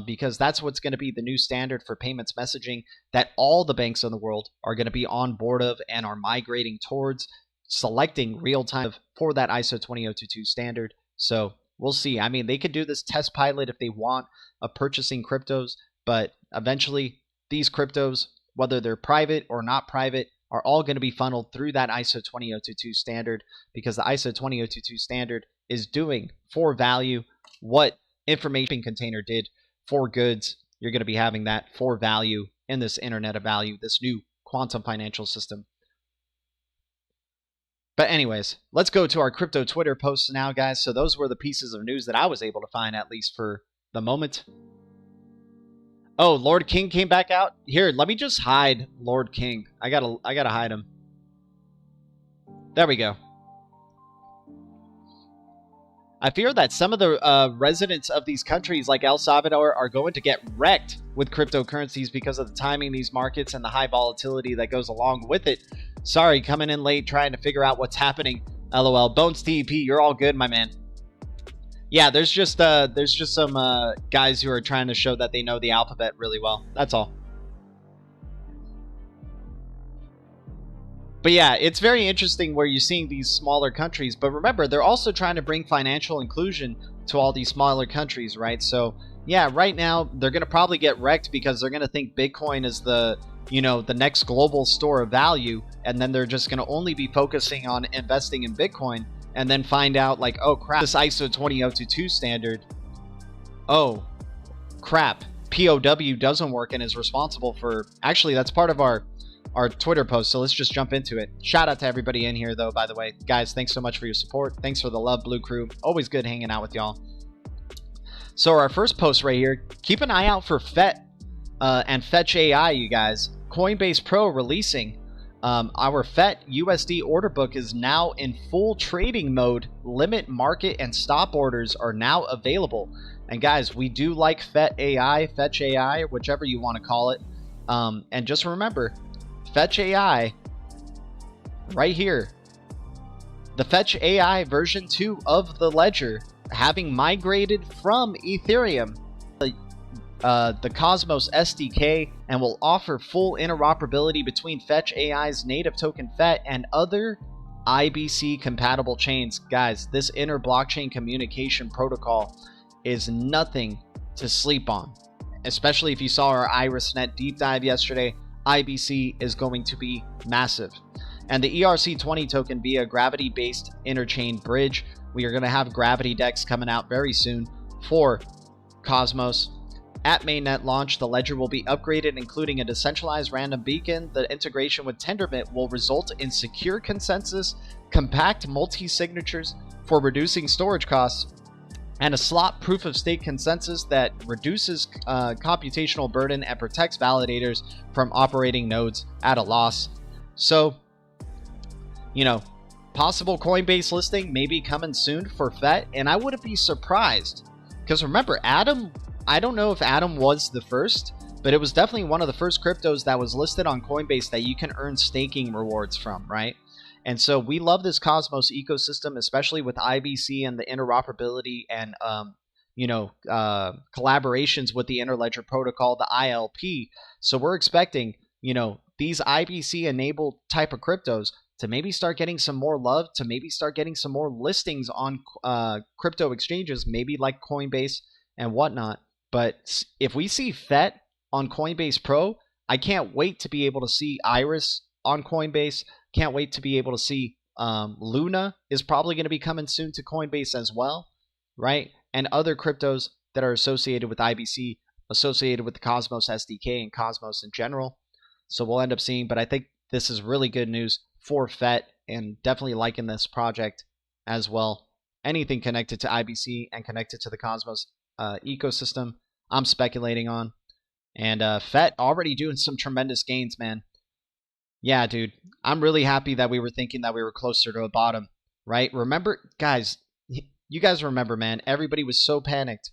because that's what's going to be the new standard for payments messaging that all the banks in the world are going to be on board of and are migrating towards, selecting real time for that ISO 20022 standard. So we'll see. I mean, they could do this test pilot if they want of purchasing cryptos, but eventually these cryptos, whether they're private or not private, are all going to be funneled through that ISO 20022 standard, because the ISO 20022 standard is doing for value what information container did for goods. You're going to be having that for value in this Internet of Value, this new quantum financial system. But anyways, let's go to our crypto Twitter posts now, guys. So those were the pieces of news that I was able to find, at least for the moment. Oh, Lord King came back out. Here, let me just hide Lord King. I gotta hide him. There we go. I fear that some of the residents of these countries like El Salvador are going to get wrecked with cryptocurrencies because of the timing of these markets and the high volatility that goes along with it. Sorry, coming in late trying to figure out what's happening. LOL. Bones TEP, you're all good, my man. Yeah, there's just some guys who are trying to show that they know the alphabet really well. That's all. But yeah, it's very interesting where you're seeing these smaller countries. But remember, they're also trying to bring financial inclusion to all these smaller countries, right? So yeah, right now they're going to probably get wrecked because they're going to think Bitcoin is the, you know, the next global store of value. And then they're just going to only be focusing on investing in Bitcoin, and then find out like, oh crap, this ISO 20022 standard, oh crap, POW doesn't work and is responsible for, actually that's part of our Twitter post, so let's just jump into it. Shout out to everybody in here though, by the way. Guys, thanks so much for your support. Thanks for the love, Blue Crew. Always good hanging out with y'all. So our first post right here, keep an eye out for FET and Fetch AI, you guys. Coinbase Pro releasing our FET USD order book is now in full trading mode. Limit, market, and stop orders are now available. And guys, we do like FET AI, Fetch AI, whichever you want to call it. And just remember, Fetch AI right here, the Fetch AI version 2 of the ledger, having migrated from Ethereum, the Cosmos SDK, and will offer full interoperability between Fetch AI's native token FET and other IBC compatible chains. Guys, this inter blockchain communication protocol is nothing to sleep on, especially if you saw our IrisNet deep dive yesterday. IBC is going to be massive. And the ERC20 token via gravity-based interchain bridge. We are going to have gravity decks coming out very soon for Cosmos. At mainnet launch, the ledger will be upgraded, including a decentralized random beacon. The integration with Tendermint will result in secure consensus, compact multi-signatures for reducing storage costs, and a slot proof-of-stake consensus that reduces computational burden and protects validators from operating nodes at a loss. So, you know, possible Coinbase listing may be coming soon for FET, and I wouldn't be surprised. Because remember, Atom, I don't know if Atom was the first, but it was definitely one of the first cryptos that was listed on Coinbase that you can earn staking rewards from, right? And so we love this Cosmos ecosystem, especially with IBC and the interoperability and, collaborations with the Interledger Protocol, the ILP. So we're expecting, you know, these IBC-enabled type of cryptos to maybe start getting some more love, to maybe start getting some more listings on crypto exchanges, maybe like Coinbase and whatnot. But if we see FET on Coinbase Pro, I can't wait to be able to see Iris on Coinbase. Can't wait to be able to see Luna is probably going to be coming soon to Coinbase as well, right? And other cryptos that are associated with IBC, associated with the Cosmos SDK and Cosmos in general. So we'll end up seeing, but I think this is really good news for FET, and definitely liking this project as well. Anything connected to IBC and connected to the Cosmos ecosystem, I'm speculating on. And FET already doing some tremendous gains, man. Yeah, dude, I'm really happy that we were thinking that we were closer to a bottom, right? Remember, guys, you guys remember, man, everybody was so panicked.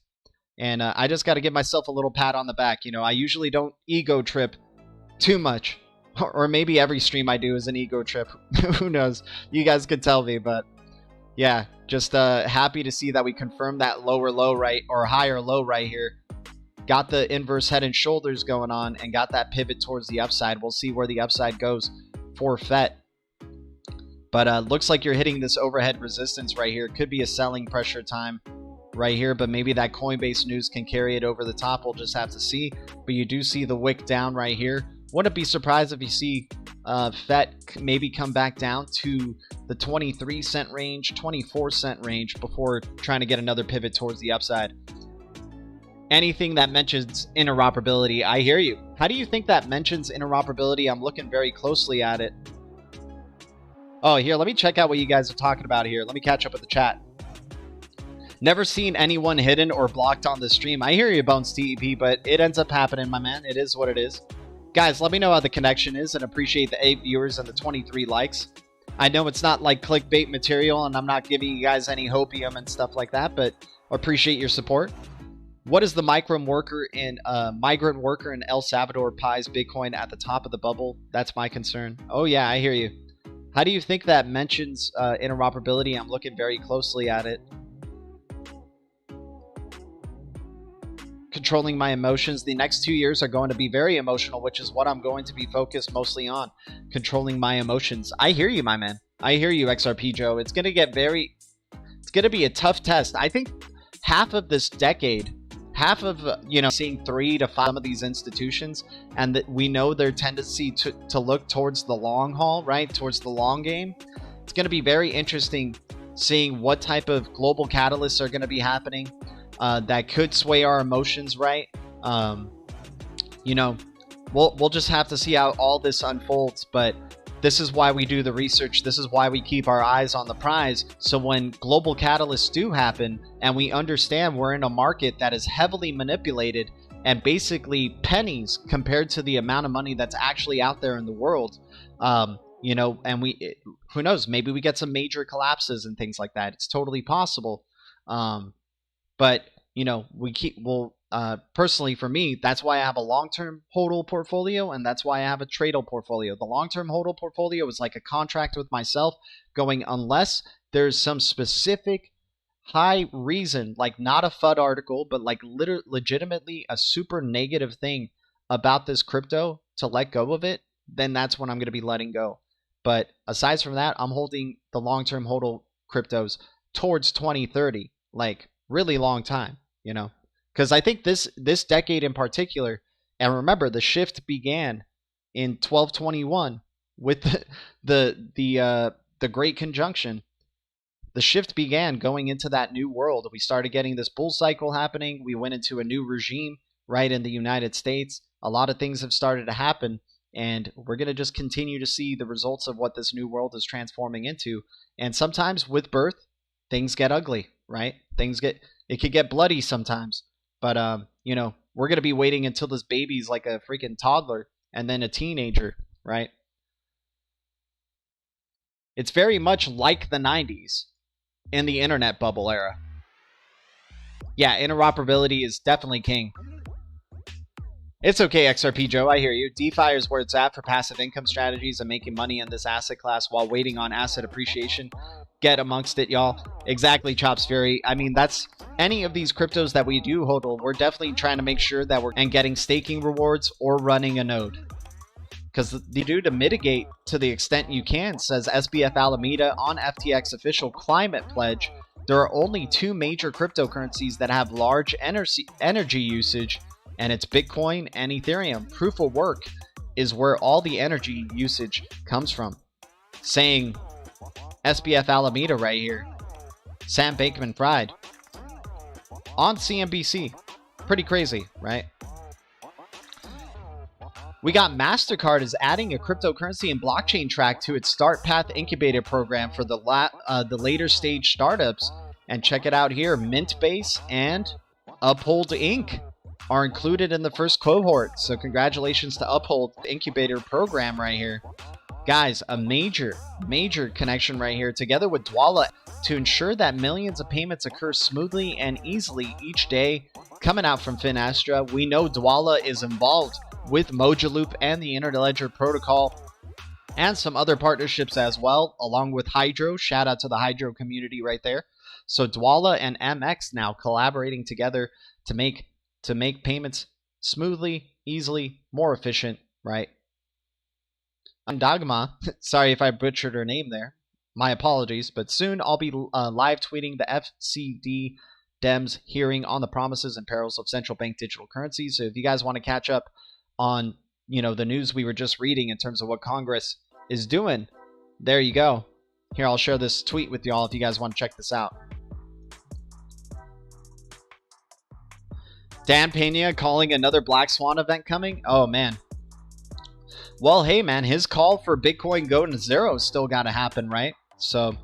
And I just got to give myself a little pat on the back. You know, I usually don't ego trip too much. Or maybe every stream I do is an ego trip. Who knows? You guys could tell me, but yeah, just happy to see that we confirmed that lower low right, or higher low right here. Got the inverse head and shoulders going on and got that pivot towards the upside. We'll see where the upside goes for FET. But looks like you're hitting this overhead resistance right here. Could be a selling pressure time right here, but maybe that Coinbase news can carry it over the top. We'll just have to see. But you do see the wick down right here. Wouldn't be surprised if you see FET maybe come back down to the 23-cent range, 24-cent range before trying to get another pivot towards the upside. Anything that mentions interoperability, I hear you. How do you think that mentions interoperability? I'm looking very closely at it. Oh, here, let me check out what you guys are talking about here. Let me catch up with the chat. Never seen anyone hidden or blocked on the stream. I hear you, Bones TEP, but it ends up happening, my man. It is what it is. Guys, let me know how the connection is, and appreciate the 8 viewers and the 23 likes. I know it's not like clickbait material, and I'm not giving you guys any hopium and stuff like that, but appreciate your support. What is the migrant worker in El Salvador pies Bitcoin at the top of the bubble? That's my concern. Oh yeah, I hear you. How do you think that mentions interoperability? I'm looking very closely at it. Controlling my emotions. The next 2 years are going to be very emotional, which is what I'm going to be focused mostly on. Controlling my emotions. I hear you, my man. I hear you, XRP Joe. It's going to get it's going to be a tough test. I think half of this decade, half of, seeing 3 to 5 of these institutions, and that we know their tendency to look towards the long haul, right? Towards the long game. It's going to be very interesting seeing what type of global catalysts are going to be happening. That could sway our emotions, right? We'll just have to see how all this unfolds, but this is why we do the research. This is why we keep our eyes on the prize. So when global catalysts do happen and we understand we're in a market that is heavily manipulated and basically pennies compared to the amount of money that's actually out there in the world, and who knows, maybe we get some major collapses and things like that. It's totally possible. But, personally for me, that's why I have a long-term HODL portfolio, and that's why I have a TRADL portfolio. The long-term HODL portfolio is like a contract with myself going unless there's some specific high reason, like not a FUD article, but like legitimately a super negative thing about this crypto to let go of it, then that's when I'm going to be letting go. But aside from that, I'm holding the long-term HODL cryptos towards 2030, like really long time, because I think this decade in particular, and remember the shift began in 1221 with the Great Conjunction. The shift began going into that new world. We started getting this bull cycle happening. We went into a new regime right in the United States. A lot of things have started to happen, and we're going to just continue to see the results of what this new world is transforming into. And sometimes with birth, things get ugly, right? It could get bloody sometimes, but we're going to be waiting until this baby's like a freaking toddler and then a teenager, right? It's very much like the 90s in the internet bubble era. Yeah, interoperability is definitely king. It's okay, XRP Joe, I hear you. DeFi is where it's at for passive income strategies and making money in this asset class while waiting on asset appreciation. Get amongst it, y'all. Exactly, Chops Fury. I mean, that's any of these cryptos that we do hodl, we're definitely trying to make sure that we're getting staking rewards or running a node. Because you do to mitigate to the extent you can, says SBF Alameda on FTX official climate pledge. There are only 2 major cryptocurrencies that have large energy usage, and it's Bitcoin and Ethereum. Proof of work is where all the energy usage comes from. Saying SBF Alameda right here. Sam Bankman-Fried on CNBC. Pretty crazy, right? We got MasterCard is adding a cryptocurrency and blockchain track to its Start Path Incubator program for the later stage startups. And check it out here, Mintbase and Uphold Inc. are included in the first cohort. So congratulations to Uphold Incubator program right here. Guys, a major connection right here together with Dwala to ensure that millions of payments occur smoothly and easily each day. Coming out from Finastra, we know Dwala is involved with Mojaloop and the Interledger protocol and some other partnerships as well, along with Hydro. Shout out to the Hydro community right there. So Dwala and MX now collaborating together to make payments smoothly, easily, more efficient, right? Dogma, sorry if I butchered her name there. My apologies, but soon I'll be live tweeting the FCD Dems hearing on the promises and perils of central bank digital currencies. So if you guys want to catch up on, the news we were just reading in terms of what Congress is doing, there you go. Here, I'll share this tweet with y'all if you guys want to check this out. Dan Pena calling another Black Swan event coming? Oh, man. Well, hey, man, his call for Bitcoin going to zero still got to happen, right? So,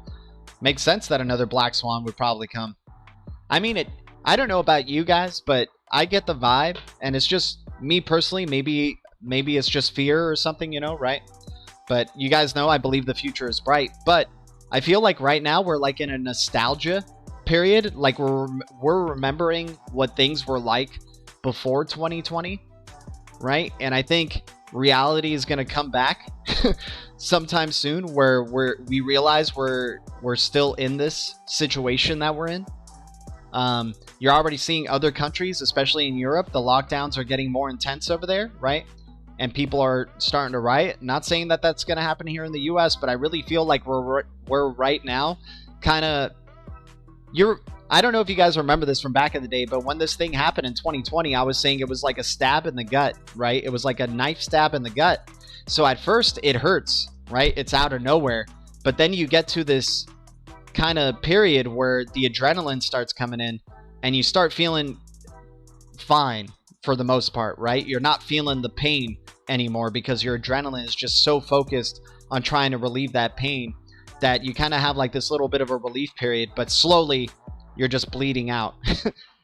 makes sense that another Black Swan would probably come. I mean, I don't know about you guys, but I get the vibe, and it's just me personally. Maybe it's just fear or something, right? But you guys know I believe the future is bright. But I feel like right now we're like in a nostalgia period. Like we're remembering what things were like before 2020, right? And I think reality is going to come back sometime soon, where we realize we're still in this situation that we're in. You're already seeing other countries, especially in Europe, the lockdowns are getting more intense over there, right? And people are starting to riot. Not saying that that's going to happen here in the US, but I really feel like we're right now kind of... I don't know if you guys remember this from back in the day, but when this thing happened in 2020, I was saying it was like a stab in the gut, right? It was like a knife stab in the gut. So at first it hurts, right? It's out of nowhere. But then you get to this kind of period where the adrenaline starts coming in and you start feeling fine for the most part, right? You're not feeling the pain anymore because your adrenaline is just so focused on trying to relieve that pain that you kind of have like this little bit of a relief period, but slowly you're just bleeding out,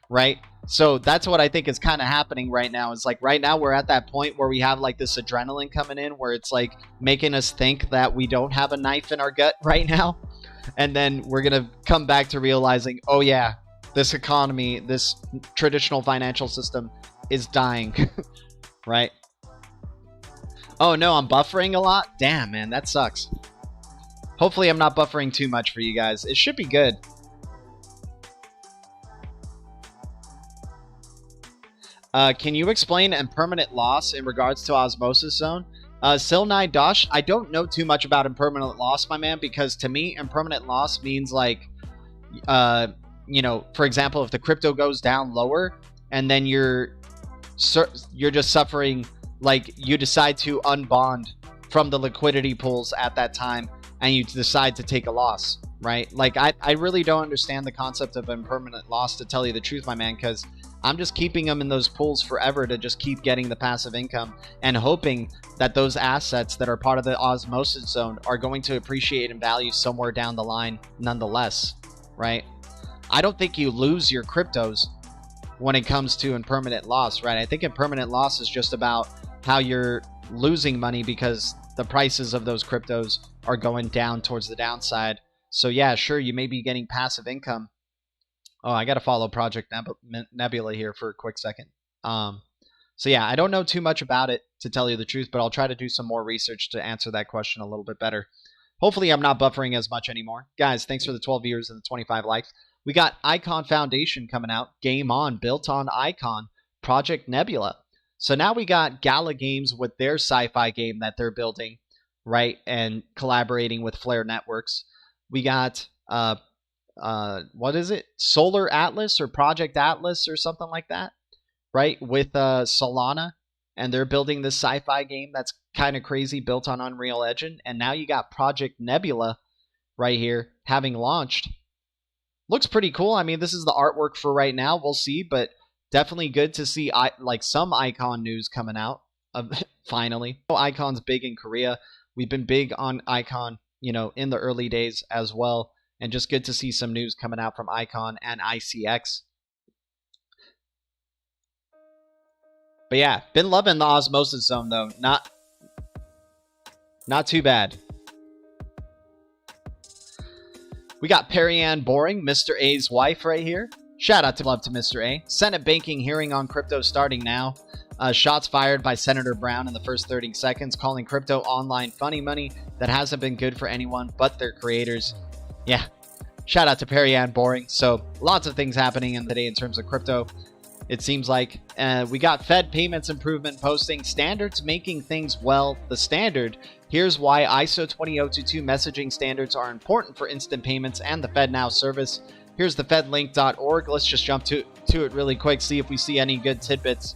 right? So that's what I think is kind of happening right now. It's like right now we're at that point where we have like this adrenaline coming in where it's like making us think that we don't have a knife in our gut right now. And then we're going to come back to realizing, oh yeah, this economy, this traditional financial system is dying, right? Oh no, I'm buffering a lot? Damn, man, that sucks. Hopefully I'm not buffering too much for you guys. It should be good. Can you explain impermanent loss in regards to osmosis zone? Silnai Dosh, I don't know too much about impermanent loss, my man, because to me, impermanent loss means like, for example, if the crypto goes down lower and then you're just suffering, like you decide to unbond from the liquidity pools at that time and you decide to take a loss, right? Like I really don't understand the concept of impermanent loss, to tell you the truth, my man, because I'm just keeping them in those pools forever to just keep getting the passive income and hoping that those assets that are part of the osmosis zone are going to appreciate in value somewhere down the line nonetheless, right? I don't think you lose your cryptos when it comes to impermanent loss, right? I think impermanent loss is just about how you're losing money because the prices of those cryptos are going down towards the downside. So yeah, sure, you may be getting passive income. Oh, I got to follow Project Nebula here for a quick second. So yeah, I don't know too much about it, to tell you the truth, but I'll try to do some more research to answer that question a little bit better. Hopefully I'm not buffering as much anymore. Guys, thanks for the 12 viewers and the 25 likes. We got Icon Foundation coming out. Game On, built on Icon. Project Nebula. So now we got Gala Games with their sci-fi game that they're building, right? And collaborating with Flare Networks. We got... what is it? Solar Atlas or Project Atlas or something like that, right? With Solana, and they're building this sci-fi game that's kind of crazy, built on Unreal Engine. And now you got Project Nebula right here having launched. Looks pretty cool. I mean, this is the artwork for right now. We'll see, but definitely good to see like some Icon news coming out. Finally. Icon's big in Korea. We've been big on Icon, you know, in the early days as well. And just good to see some news coming out from Icon and ICX. But yeah, been loving the Osmosis Zone though. Not too bad. We got Perianne Boring, Mr. A's wife right here. Shout out to love to Mr. A. Senate banking hearing on crypto starting now. Shots fired by Senator Brown in the first 30 seconds, calling crypto online funny money that hasn't been good for anyone but their creators. Yeah, shout out to Perianne Boring. So lots of things happening in the day in terms of crypto. It seems like we got Fed payments improvement posting standards making things well. The standard. Here's why ISO 20022 messaging standards are important for instant payments and the FedNow service. Here's the fedlink.org. Let's just jump to it really quick, see if we see any good tidbits.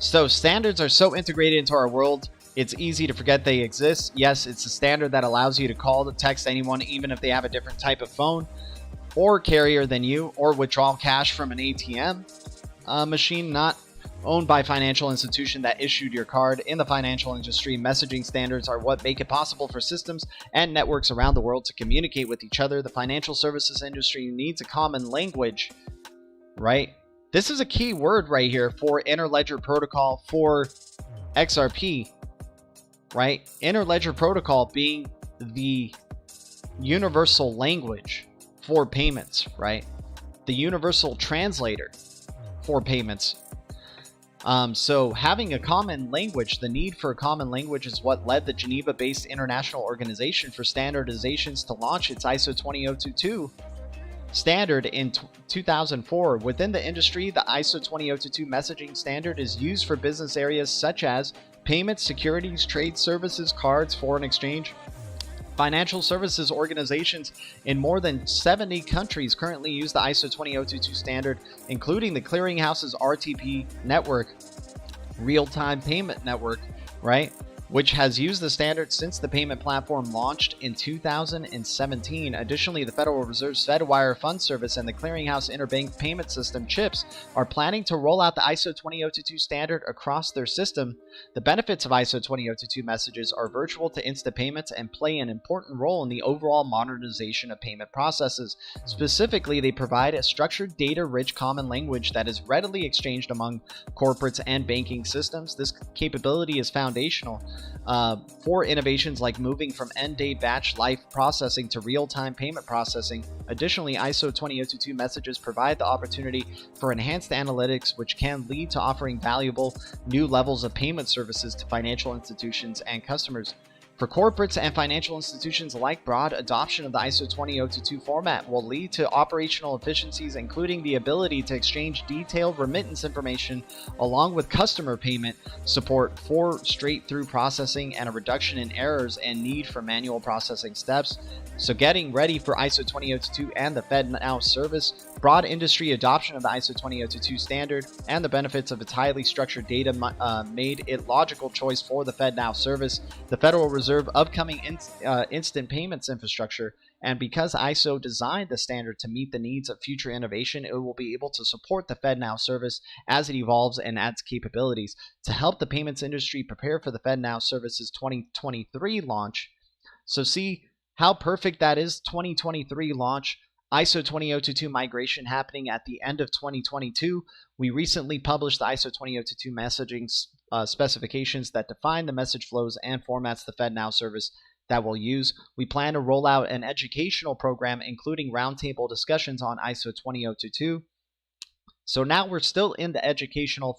So standards are so integrated into our world, it's easy to forget they exist. Yes, it's a standard that allows you to call to text anyone even if they have a different type of phone or carrier than you, or withdraw cash from an ATM machine not owned by a financial institution that issued your card. In the financial industry, messaging standards are what make it possible for systems and networks around the world to communicate with each other. The financial services industry needs a common language, right? This is a key word right here for Interledger Protocol for XRP, right? Interledger Protocol being the universal language for payments, right? The universal translator for payments. So having a common language, the need for a common language is what led the Geneva-based International Organization for Standardizations to launch its ISO 20022 standard in 2004. Within the industry, the ISO 20022 messaging standard is used for business areas such as payments, securities, trade services, cards, foreign exchange. Financial services organizations in more than 70 countries currently use the ISO 20022 standard, including the clearinghouse's RTP network, real-time payment network, right? Which has used the standard since the payment platform launched in 2017. Additionally, the Federal Reserve's FedWire Fund Service and the Clearinghouse Interbank Payment System CHIPS are planning to roll out the ISO 20022 standard across their system. The benefits of ISO 20022 messages are virtual to instant payments and play an important role in the overall modernization of payment processes. Specifically, they provide a structured, data-rich common language that is readily exchanged among corporates and banking systems. This capability is foundational for innovations like moving from end-date batch life processing to real-time payment processing. Additionally, ISO 20022 messages provide the opportunity for enhanced analytics, which can lead to offering valuable new levels of payment services to financial institutions and customers. For corporates and financial institutions alike, broad adoption of the ISO 20022 format will lead to operational efficiencies, including the ability to exchange detailed remittance information along with customer payment support for straight-through processing and a reduction in errors and need for manual processing steps. So getting ready for ISO 20022 and the FedNow service, broad industry adoption of the ISO 20022 standard, and the benefits of its highly structured data made it logical choice for the FedNow service. The Federal Reserve upcoming instant payments infrastructure, and because ISO designed the standard to meet the needs of future innovation, it will be able to support the FedNow service as it evolves and adds capabilities to help the payments industry prepare for the FedNow service's 2023 launch. So see how perfect that is. 2023 launch, ISO 20022 migration happening at the end of 2022. We recently published the ISO 20022 messaging specifications that define the message flows and formats the FedNow service that we'll use. We plan to roll out an educational program including roundtable discussions on ISO 20022. So now we're still in the educational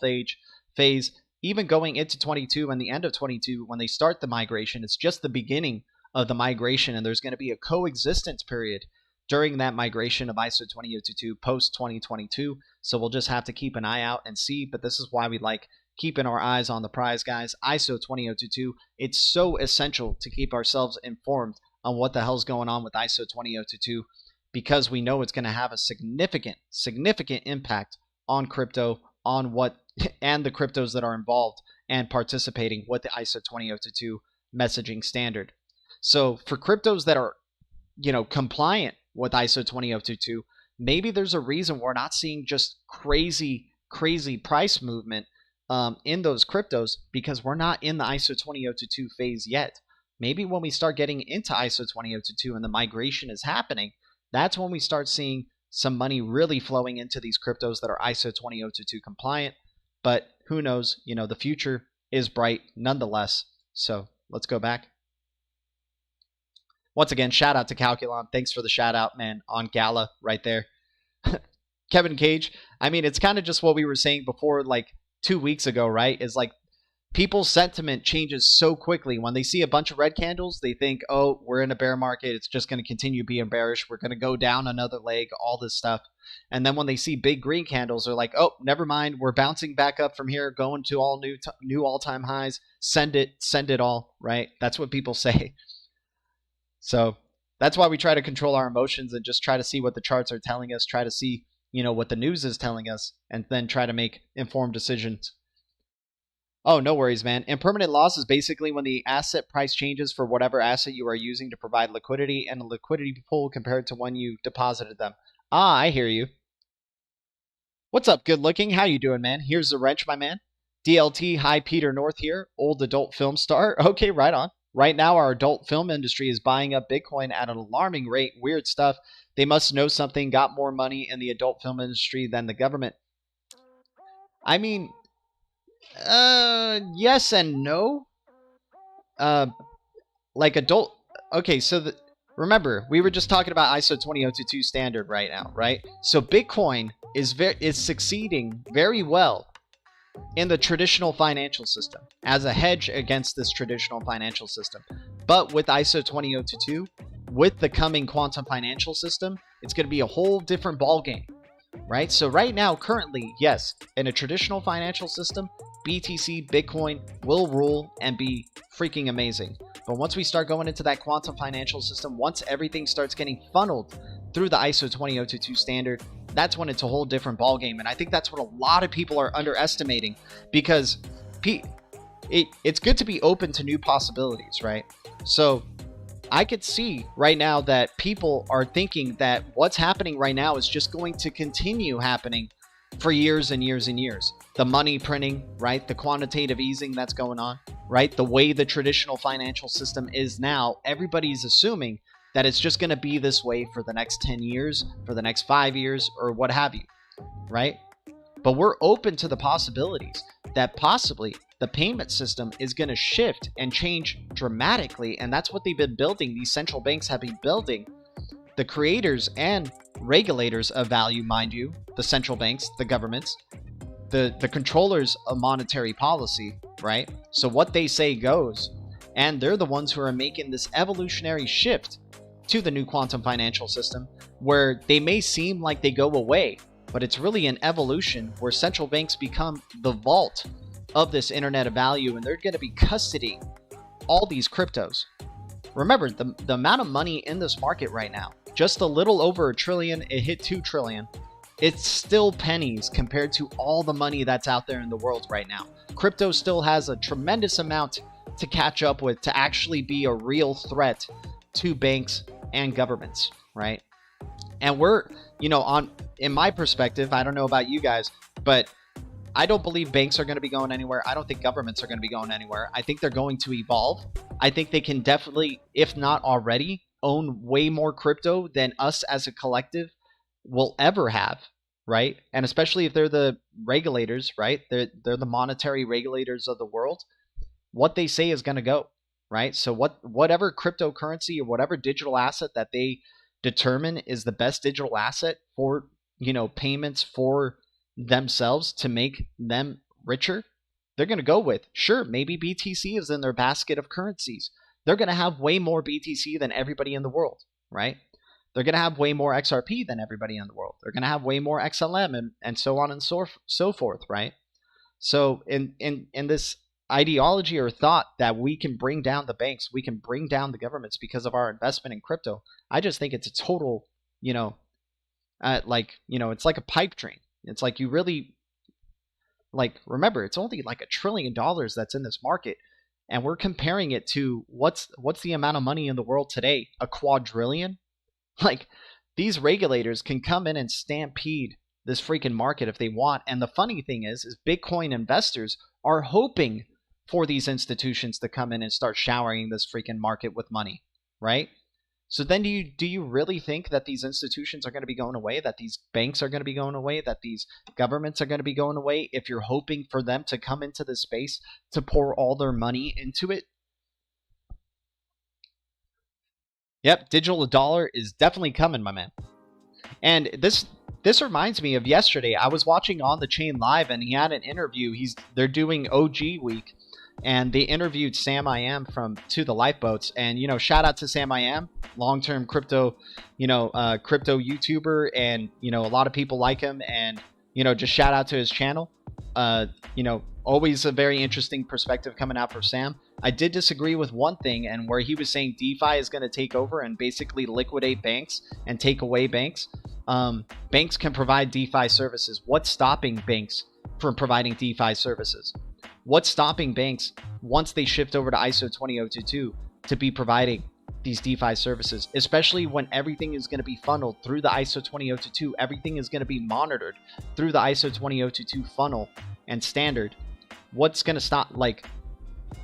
phase, even going into 22 and the end of 22 when they start the migration. It's just the beginning of the migration, and there's going to be a coexistence period during that migration of ISO 20022 post 2022. So we'll just have to keep an eye out and see, but this is why we like keeping our eyes on the prize, guys. ISO 20022, it's so essential to keep ourselves informed on what the hell's going on with ISO 20022, because we know it's going to have a significant impact on crypto, on what and the cryptos that are involved and participating with the ISO 20022 messaging standard. So for cryptos that are, compliant with ISO 20022, maybe there's a reason we're not seeing just crazy price movement in those cryptos because we're not in the ISO 20022 phase yet. Maybe when we start getting into ISO 20022 and the migration is happening, that's when we start seeing some money really flowing into these cryptos that are ISO 20022 compliant. But who knows? You know, the future is bright nonetheless. So let's go back. Once again, shout out to Calculon. Thanks for the shout out, man, on Gala right there. Kevin Cage. I mean, it's kind of just what we were saying before, like 2 weeks ago, right? Is like people's sentiment changes so quickly. When they see a bunch of red candles, they think, oh, we're in a bear market. It's just going to continue being bearish. We're going to go down another leg, all this stuff. And then when they see big green candles, they're like, oh, never mind. We're bouncing back up from here, going to all new all-time highs. Send it all, right? That's what people say. So that's why we try to control our emotions and just try to see what the charts are telling us, try to see, you know, what the news is telling us, and then try to make informed decisions. Oh, no worries, man. Impermanent loss is basically when the asset price changes for whatever asset you are using to provide liquidity and a liquidity pool compared to when you deposited them. Ah, I hear you. What's up, good looking? How you doing, man? Here's the wrench, my man. DLT, hi, Peter North here, old adult film star. Okay, right on. Right now, our adult film industry is buying up Bitcoin at an alarming rate. Weird stuff. They must know something, got more money in the adult film industry than the government. I mean, yes and no. Like adult. Okay, so remember, we were just talking about ISO 20022 standard right now, right? So Bitcoin is succeeding very well in the traditional financial system as a hedge against this traditional financial system. But with ISO 20022, with the coming quantum financial system, it's going to be a whole different ballgame, right? So right now, currently, yes, in a traditional financial system, BTC, Bitcoin will rule and be freaking amazing. But once we start going into that quantum financial system, once everything starts getting funneled through the ISO 20022 standard, that's when it's a whole different ballgame. And I think that's what a lot of people are underestimating, because it's good to be open to new possibilities, right? So I could see right now that people are thinking that what's happening right now is just going to continue happening for years and years and years. The money printing, right? The quantitative easing that's going on, right? The way the traditional financial system is now, everybody's assuming that it's just going to be this way for the next 10 years, for the next 5 years, or what have you, right? But we're open to the possibilities that possibly the payment system is going to shift and change dramatically, and that's what they've been building. These central banks have been building. The creators and regulators of value, mind you, the central banks, the governments, the controllers of monetary policy, right? So what they say goes, and they're the ones who are making this evolutionary shift to the new quantum financial system, where they may seem like they go away, but it's really an evolution where central banks become the vault of this internet of value, and they're going to be custodying all these cryptos. Remember, the amount of money in this market right now, just a little over $1 trillion, it hit $2 trillion. It's still pennies compared to all the money that's out there in the world right now. Crypto still has a tremendous amount to catch up with to actually be a real threat to banks and governments, right? And we're, you know, in my perspective, I don't know about you guys, but I don't believe banks are going to be going anywhere. I don't think governments are going to be going anywhere. I think they're going to evolve. I think they can definitely, if not already, own way more crypto than us as a collective will ever have, right? And especially if they're the regulators, right? They're the monetary regulators of the world. What they say is going to go, right? So whatever cryptocurrency or whatever digital asset that they determine is the best digital asset for, you know, payments for themselves to make them richer, they're going to go with. Sure, maybe BTC is in their basket of currencies. They're going to have way more BTC than everybody in the world, right? They're going to have way more XRP than everybody in the world. They're going to have way more XLM and so on and so forth, right? So in this ideology or thought that we can bring down the banks, we can bring down the governments because of our investment in crypto, I just think it's a total, you know, it's like a pipe dream. It's like you really, like, remember, it's only like $1 trillion that's in this market, and we're comparing it to what's the amount of money in the world today? A quadrillion? Like, these regulators can come in and stampede this freaking market if they want. And the funny thing is Bitcoin investors are hoping for these institutions to come in and start showering this freaking market with money, right? So then do you really think that these institutions are going to be going away, that these banks are going to be going away, that these governments are going to be going away if you're hoping for them to come into this space to pour all their money into it? Yep, digital dollar is definitely coming, my man. And this reminds me of yesterday. I was watching On the Chain Live, and he had an interview. They're doing OG week, and they interviewed Sam I Am from To the Lifeboats. And shout out to Sam I Am, long-term crypto, crypto YouTuber, and a lot of people like him. And just shout out to his channel. Always a very interesting perspective coming out from Sam. I did disagree with one thing, and where he was saying DeFi is going to take over and basically liquidate banks and take away banks. Banks can provide DeFi services. What's stopping banks from providing DeFi services? What's stopping banks once they shift over to ISO 20022 to be providing these DeFi services, especially when everything is going to be funneled through the ISO 20022? Everything is going to be monitored through the ISO 20022 funnel and standard. What's going to stop?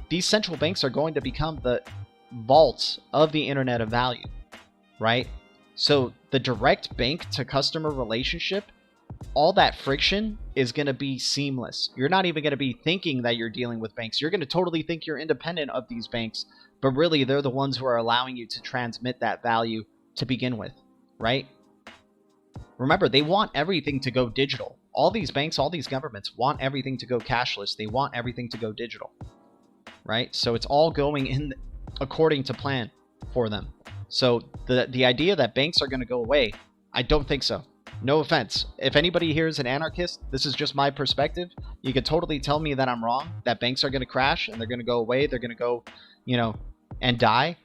These central banks are going to become the vaults of the internet of value, right? So the direct bank to customer relationship, all that friction is going to be seamless. You're not even going to be thinking that you're dealing with banks. You're going to totally think you're independent of these banks, but really they're the ones who are allowing you to transmit that value to begin with, right? Remember, they want everything to go digital. All these banks, all these governments want everything to go cashless. They want everything to go digital, right? So it's all going in according to plan for them. So the idea that banks are going to go away, I don't think so. No offense. If anybody here is an anarchist, this is just my perspective. You could totally tell me that I'm wrong, that banks are going to crash and they're going to go away. They're going to go, and die.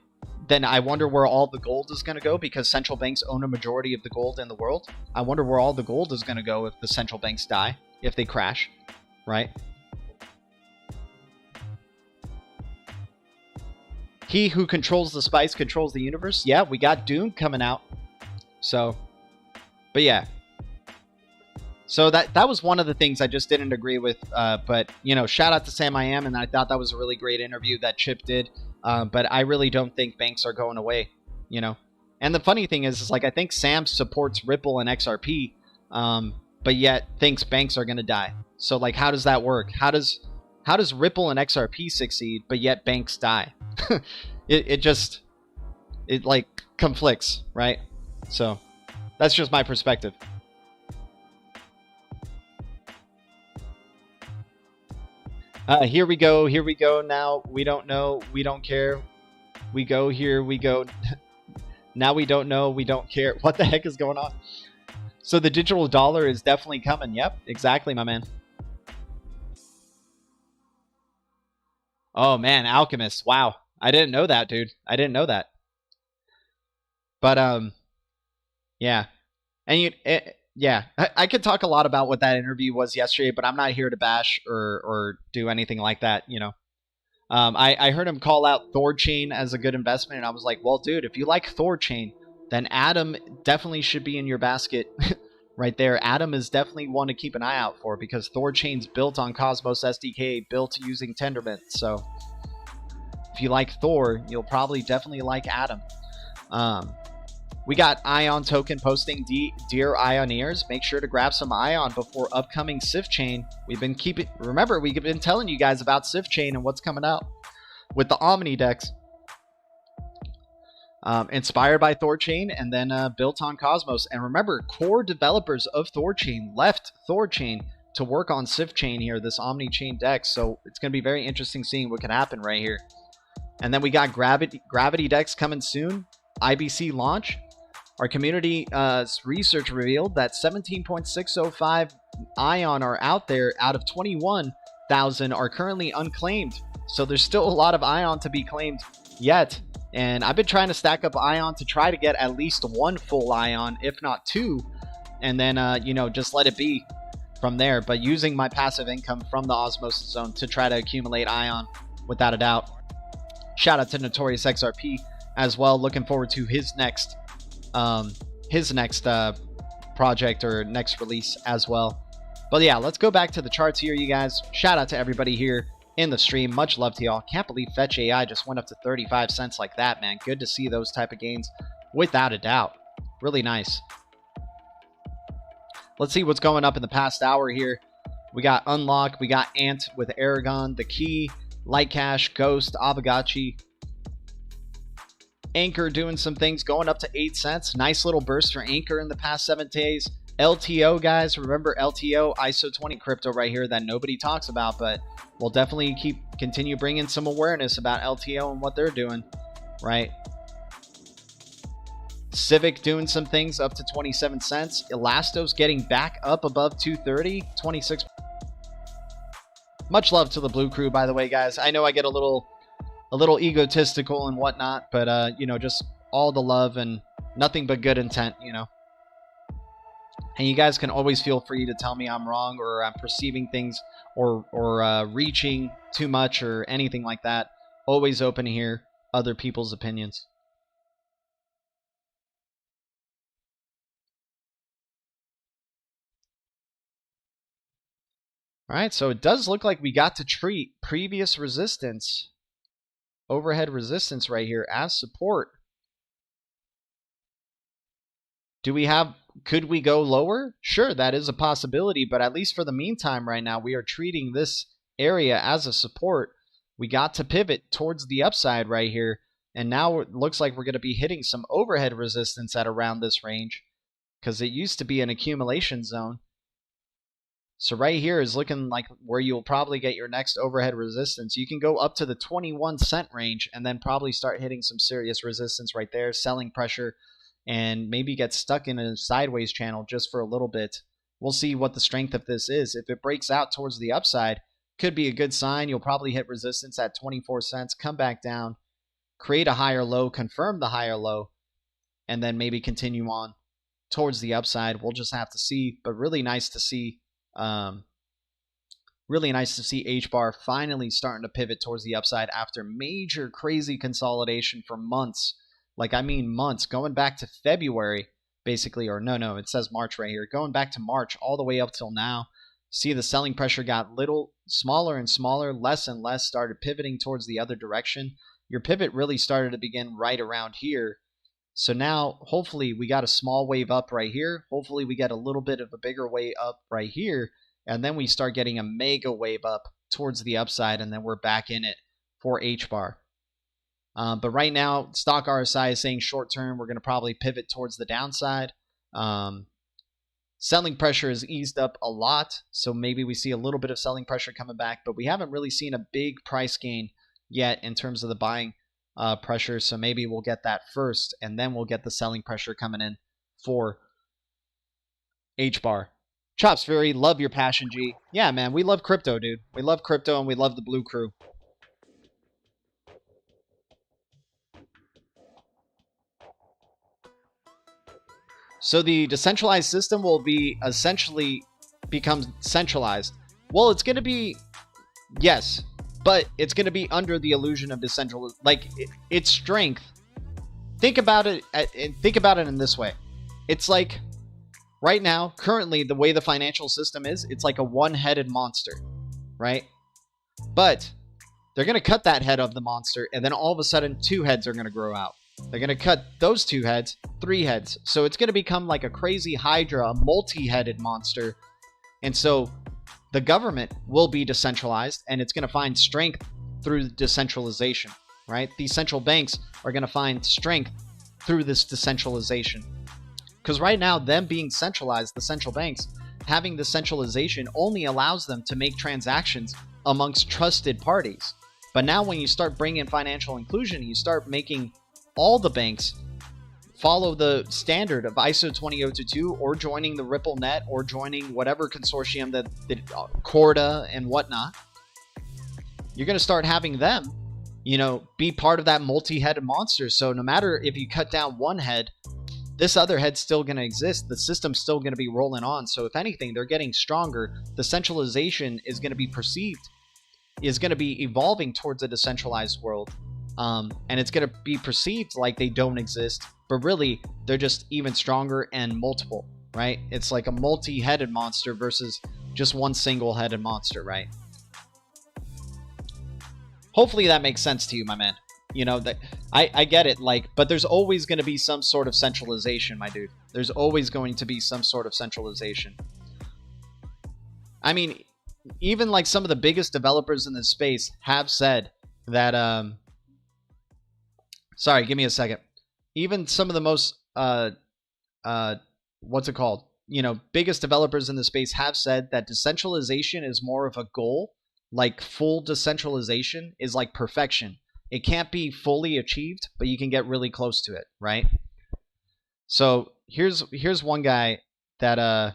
Then I wonder where all the gold is going to go, because central banks own a majority of the gold in the world. I wonder where all the gold is going to go if the central banks die, if they crash, right? He who controls the spice controls the universe. Yeah, we got Dune coming out. So, but yeah. So that was one of the things I just didn't agree with. But, shout out to Sam I Am, and I thought that was a really great interview that Chip did. But I really don't think banks are going away, And the funny thing is I think Sam supports Ripple and XRP, but yet thinks banks are going to die. So, how does that work? How does Ripple and XRP succeed, but yet banks die? it conflicts, right? So that's just my perspective. Here we go now. We don't know. We don't care. We go here. We go. Now we don't know. We don't care. What the heck is going on? So the digital dollar is definitely coming. Yep, exactly, my man. Oh, man, Alchemist. Wow. I didn't know that, dude. I didn't know that. But, yeah. And yeah, I could talk a lot about what that interview was yesterday, but I'm not here to bash or do anything like that, I heard him call out ThorChain as a good investment, and I was like, well, dude, if you like ThorChain, then Atom definitely should be in your basket right there. Atom is definitely one to keep an eye out for, because ThorChain's built on Cosmos SDK, built using Tendermint. So if you like Thor, you'll probably definitely like Atom. We got Ion token posting. Dear Ioneers, make sure to grab some Ion before upcoming Sif Chain. Remember, we've been telling you guys about Sif Chain and what's coming out with the Omni DEX. Inspired by ThorChain and then built on Cosmos. And remember, core developers of ThorChain left ThorChain to work on Sif Chain here, this Omni Chain DEX. So it's going to be very interesting seeing what can happen right here. And then we got Gravity DEX coming soon. IBC launch. Our community research revealed that 17.605 Ion are out there out of 21,000 are currently unclaimed. So there's still a lot of Ion to be claimed yet. And I've been trying to stack up Ion to try to get at least one full Ion, if not two. And then, just let it be from there. But using my passive income from the Osmosis Zone to try to accumulate Ion, without a doubt. Shout out to Notorious XRP as well. Looking forward to his next project or next release as well. But yeah, let's go back to the charts here, you guys. Shout out to everybody here in the stream. Much love to y'all. Can't believe Fetch AI just went up to 35 cents like that, man. Good to see those type of gains, without a doubt. Really nice. Let's see what's going up in the past hour here. We got Unlock, we got Ant with Aragon, The Key, Light Cash, Ghost, Avagachi. Anchor doing some things, going up to 8 cents. Nice little burst for Anchor in the past 7 days. LTO, guys, remember LTO, ISO 20 crypto right here that nobody talks about, but we'll definitely continue bringing some awareness about LTO and what they're doing, right? Civic doing some things up to 27 cents. Elastos getting back up above 230, 26. Much love to the Blue Crew, by the way, guys. I know I get a little egotistical and whatnot, but you know, just all the love and nothing but good intent, you know. And you guys can always feel free to tell me I'm wrong or I'm perceiving things or reaching too much or anything like that. Always open to hear other people's opinions. All right, so it does look like we got to treat previous resistance, overhead resistance right here as support. Could we go lower? Sure, that is a possibility, but at least for the meantime right now, we are treating this area as a support. We got to pivot towards the upside right here, and now it looks like we're going to be hitting some overhead resistance at around this range because it used to be an accumulation zone. So right here is looking like where you'll probably get your next overhead resistance. You can go up to the 21 cent range and then probably start hitting some serious resistance right there, selling pressure, and maybe get stuck in a sideways channel just for a little bit. We'll see what the strength of this is. If it breaks out towards the upside, could be a good sign. You'll probably hit resistance at 24 cents, come back down, create a higher low, confirm the higher low, and then maybe continue on towards the upside. We'll just have to see, but really nice to see. Really nice to see H-bar finally starting to pivot towards the upside after major crazy consolidation for months. Like, I mean months, going back to February, basically, or no, it says March right here. Going back to March all the way up till now. See the selling pressure got little smaller and smaller, less and less, started pivoting towards the other direction. Your pivot really started to begin right around here. So now, hopefully, we got a small wave up right here. Hopefully, we get a little bit of a bigger wave up right here. And then we start getting a mega wave up towards the upside, and then we're back in it for H-bar. But right now, stock RSI is saying short term, we're going to probably pivot towards the downside. Selling pressure has eased up a lot, so maybe we see a little bit of selling pressure coming back, but we haven't really seen a big price gain yet in terms of the buying pressure, so maybe we'll get that first, and then we'll get the selling pressure coming in for H-bar. Chops Fury, love your passion, G. Yeah, man, we love crypto, dude. We love crypto, and we love the Blue Crew. So the decentralized system will be essentially become centralized. Well, it's going to be, yes, but it's going to be under the illusion of decentralized, like its strength. Think about it in this way. It's like right now, currently, the way the financial system is, it's like a one-headed monster, right? But they're going to cut that head of the monster, and then all of a sudden, 2 heads are going to grow out. They're going to cut those 2 heads, 3 heads. So it's going to become like a crazy hydra, a multi-headed monster. And so the government will be decentralized, and it's going to find strength through decentralization, right? These central banks are going to find strength through this decentralization. Because right now, them being centralized, the central banks, having the centralization only allows them to make transactions amongst trusted parties. But now when you start bringing financial inclusion, you start making all the banks follow the standard of ISO 20022 or joining the Ripple net or joining whatever consortium that Corda and whatnot. You're going to start having them, you know, be part of that multi-headed monster. So no matter if you cut down one head, this other head's still going to exist. The system's still going to be rolling on. So if anything, they're getting stronger. The centralization is going to be perceived, is going to be evolving towards a decentralized world. And it's going to be perceived like they don't exist, but really they're just even stronger and multiple. right? It's like a multi-headed monster versus just one single-headed monster, right? Hopefully that makes sense to you, my man. You know, that I get it, like, but there's always going to be some sort of centralization, my dude. There's always going to be some sort of centralization. I mean, even like some of the biggest developers in this space have said that, sorry, give me a second. Even some of the most, what's it called? You know, biggest developers in the space have said that decentralization is more of a goal. Like full decentralization is like perfection. It can't be fully achieved, but you can get really close to it, right? So here's one guy that I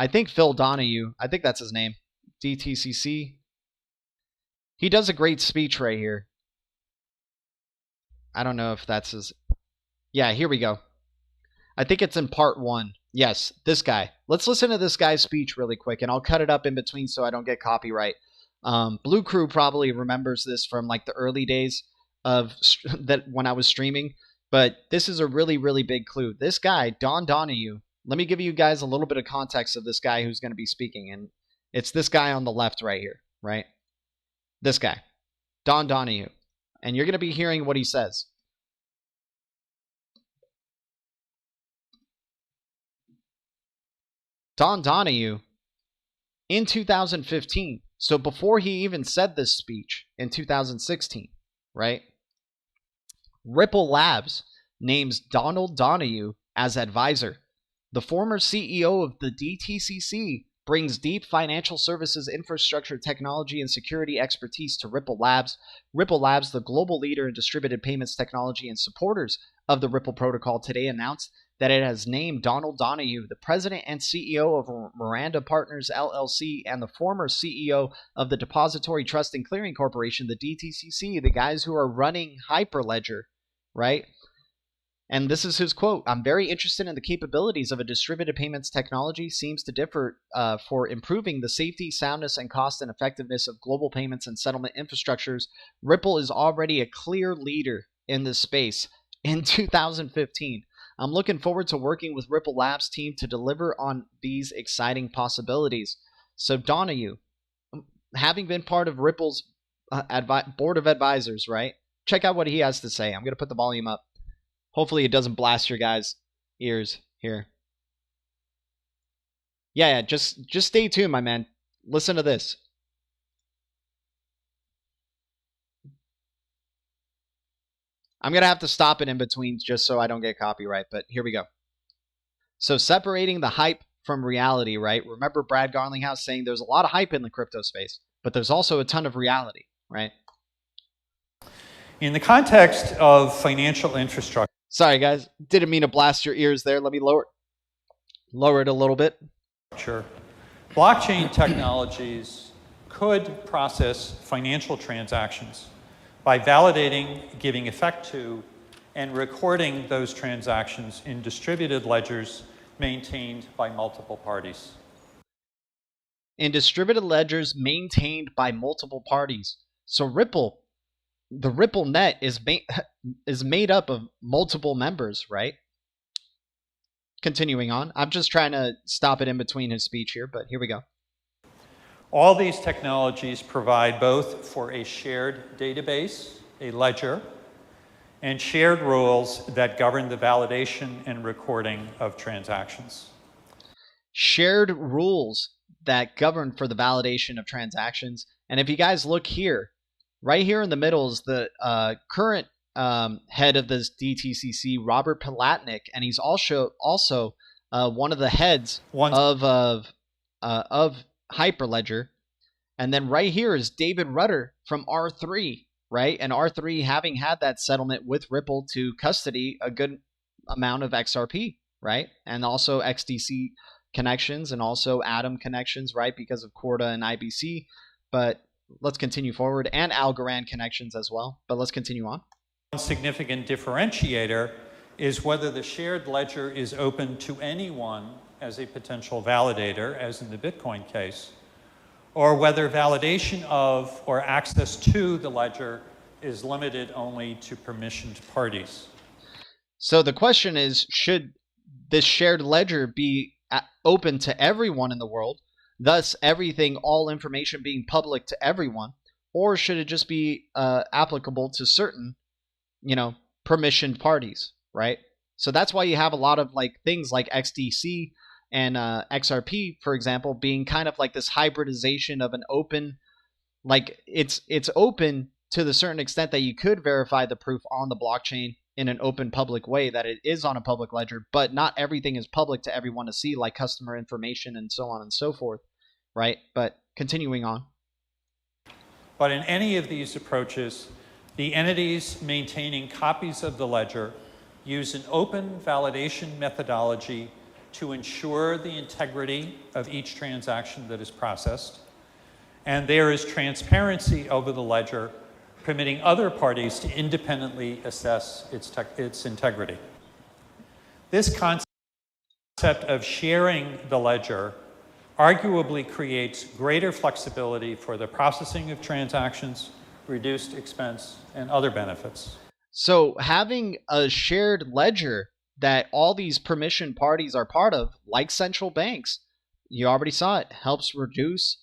think Phil Donahue, I think that's his name, DTCC. He does a great speech right here. I don't know if that's his. Yeah, here we go. I think it's in part 1. Yes, this guy. Let's listen to this guy's speech really quick, and I'll cut it up in between so I don't get copyright. Blue Crew probably remembers this from like the early days of that when I was streaming, but this is a really, really big clue. This guy, Don Donahue, let me give you guys a little bit of context of this guy who's going to be speaking, and it's this guy on the left right here, right? This guy, Don Donahue, and you're going to be hearing what he says. Don Donahue, in 2015, so before he even said this speech in 2016, right? Ripple Labs names Donald Donahue as advisor. The former CEO of the DTCC brings deep financial services infrastructure technology and security expertise to Ripple Labs. Ripple Labs, the global leader in distributed payments technology and supporters of the Ripple protocol, today announced that it has named Donald Donahue, the president and CEO of Miranda Partners LLC and the former CEO of the Depository Trust and Clearing Corporation, the DTCC, the guys who are running Hyperledger, right? And this is his quote: "I'm very interested in the capabilities of a distributed payments technology seems to differ for improving the safety, soundness, and cost and effectiveness of global payments and settlement infrastructures. Ripple is already a clear leader in this space." In 2015, I'm looking forward to working with Ripple Labs team to deliver on these exciting possibilities. So Donahue, having been part of Ripple's board of advisors, right? Check out what he has to say. I'm going to put the volume up. Hopefully it doesn't blast your guys' ears here. Yeah, just stay tuned, my man. Listen to this. I'm going to have to stop it in between just so I don't get copyright, but here we go. So separating the hype from reality, right? Remember Brad Garlinghouse saying there's a lot of hype in the crypto space, but there's also a ton of reality, right? In the context of financial infrastructure. Sorry, guys. Didn't mean to blast your ears there. Let me lower it a little bit. Blockchain technologies could process financial transactions by validating, giving effect to, and recording those transactions in distributed ledgers maintained by multiple parties. In distributed ledgers maintained by multiple parties. So Ripple, the Ripple net is made up of multiple members, right? Continuing on. I'm just trying to stop it in between his speech here, but here we go. All these technologies provide both for a shared database, a ledger, and shared rules that govern the validation and recording of transactions. Shared rules that govern for the validation of transactions. And if you guys look here, right here in the middle is the current head of this DTCC, Robert Palatnik, and he's also one of the heads of Hyperledger. And then right here is David Rudder from R3, right? And R3 having had that settlement with Ripple to custody a good amount of XRP, right? And also XDC connections and also Atom connections, right? Because of Corda and IBC. But let's continue forward, and Algorand connections as well. But let's continue on. One significant differentiator is whether the shared ledger is open to anyone as a potential validator, as in the Bitcoin case, or whether validation of or access to the ledger is limited only to permissioned parties. So the question is, should this shared ledger be open to everyone in the world, thus everything, all information being public to everyone, or should it just be applicable to certain, permissioned parties, right? So that's why you have a lot of like things like XDC and XRP, for example, being kind of like this hybridization of an open, like it's open to the certain extent that you could verify the proof on the blockchain in an open public way, that it is on a public ledger, but not everything is public to everyone to see, like customer information and so on and so forth, right? But continuing on. But in any of these approaches, the entities maintaining copies of the ledger use an open validation methodology to ensure the integrity of each transaction that is processed. And there is transparency over the ledger, permitting other parties to independently assess its integrity. This concept of sharing the ledger arguably creates greater flexibility for the processing of transactions, reduced expense, and other benefits. So having a shared ledger that all these permission parties are part of, like central banks, you already saw it, helps reduce,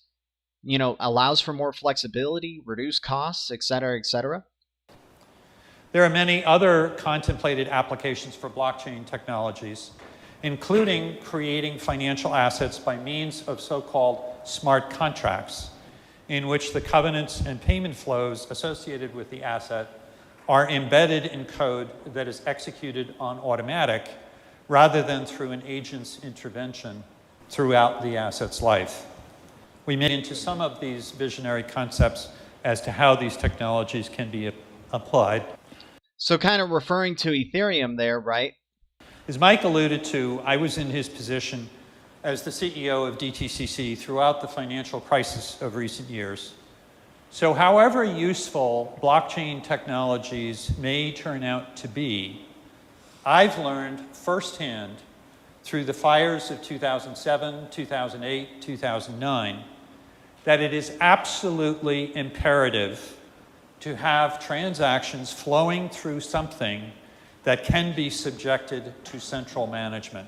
allows for more flexibility, reduce costs, et cetera, et cetera. There are many other contemplated applications for blockchain technologies, including creating financial assets by means of so-called smart contracts, in which the covenants and payment flows associated with the asset are embedded in code that is executed on automatic rather than through an agent's intervention throughout the asset's life. We may get into some of these visionary concepts as to how these technologies can be applied. So kind of referring to Ethereum there, right? As Mike alluded to, I was in his position as the CEO of DTCC throughout the financial crisis of recent years. So however useful blockchain technologies may turn out to be, I've learned firsthand through the fires of 2007, 2008, 2009, that it is absolutely imperative to have transactions flowing through something that can be subjected to central management,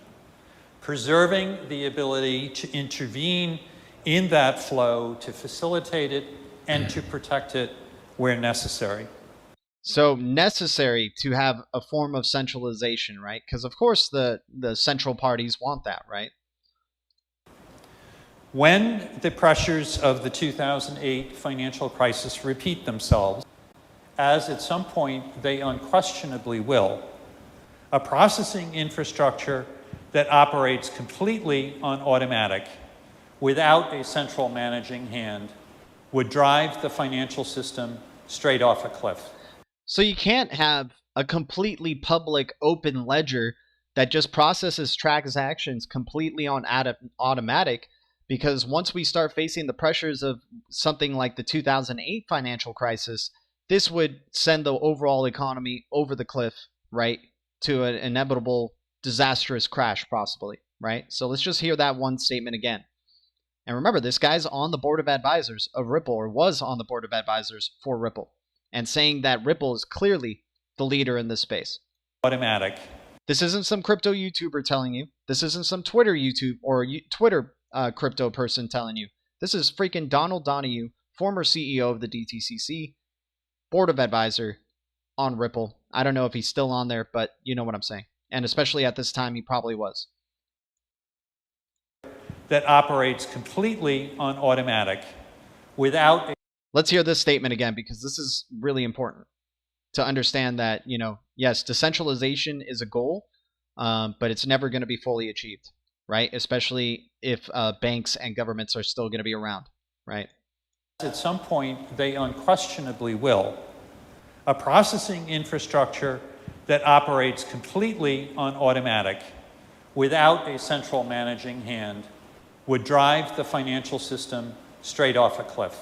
preserving the ability to intervene in that flow, to facilitate it, and to protect it where necessary. So necessary to have a form of centralization, right? Because of course the central parties want that, right? When the pressures of the 2008 financial crisis repeat themselves, as at some point they unquestionably will, a processing infrastructure that operates completely on automatic without a central managing hand would drive the financial system straight off a cliff. So you can't have a completely public open ledger that just processes transactions completely on automatic, because once we start facing the pressures of something like the 2008 financial crisis, this would send the overall economy over the cliff, right, to an inevitable disastrous crash possibly, right? So let's just hear that one statement again. And remember, this guy's on the board of advisors of Ripple, or was on the board of advisors for Ripple, and saying that Ripple is clearly the leader in this space. Automatic. This isn't some crypto YouTuber telling you. This isn't some Twitter YouTube or Twitter crypto person telling you. This is freaking Donald Donahue, former CEO of the DTCC, board of advisor on Ripple. I don't know if he's still on there, but you know what I'm saying. And especially at this time, he probably was. That operates completely on automatic without a... Let's hear this statement again, because this is really important to understand that, yes, decentralization is a goal, but it's never going to be fully achieved, right? Especially if banks and governments are still going to be around, right? At some point, they unquestionably will. A processing infrastructure that operates completely on automatic without a central managing hand would drive the financial system straight off a cliff.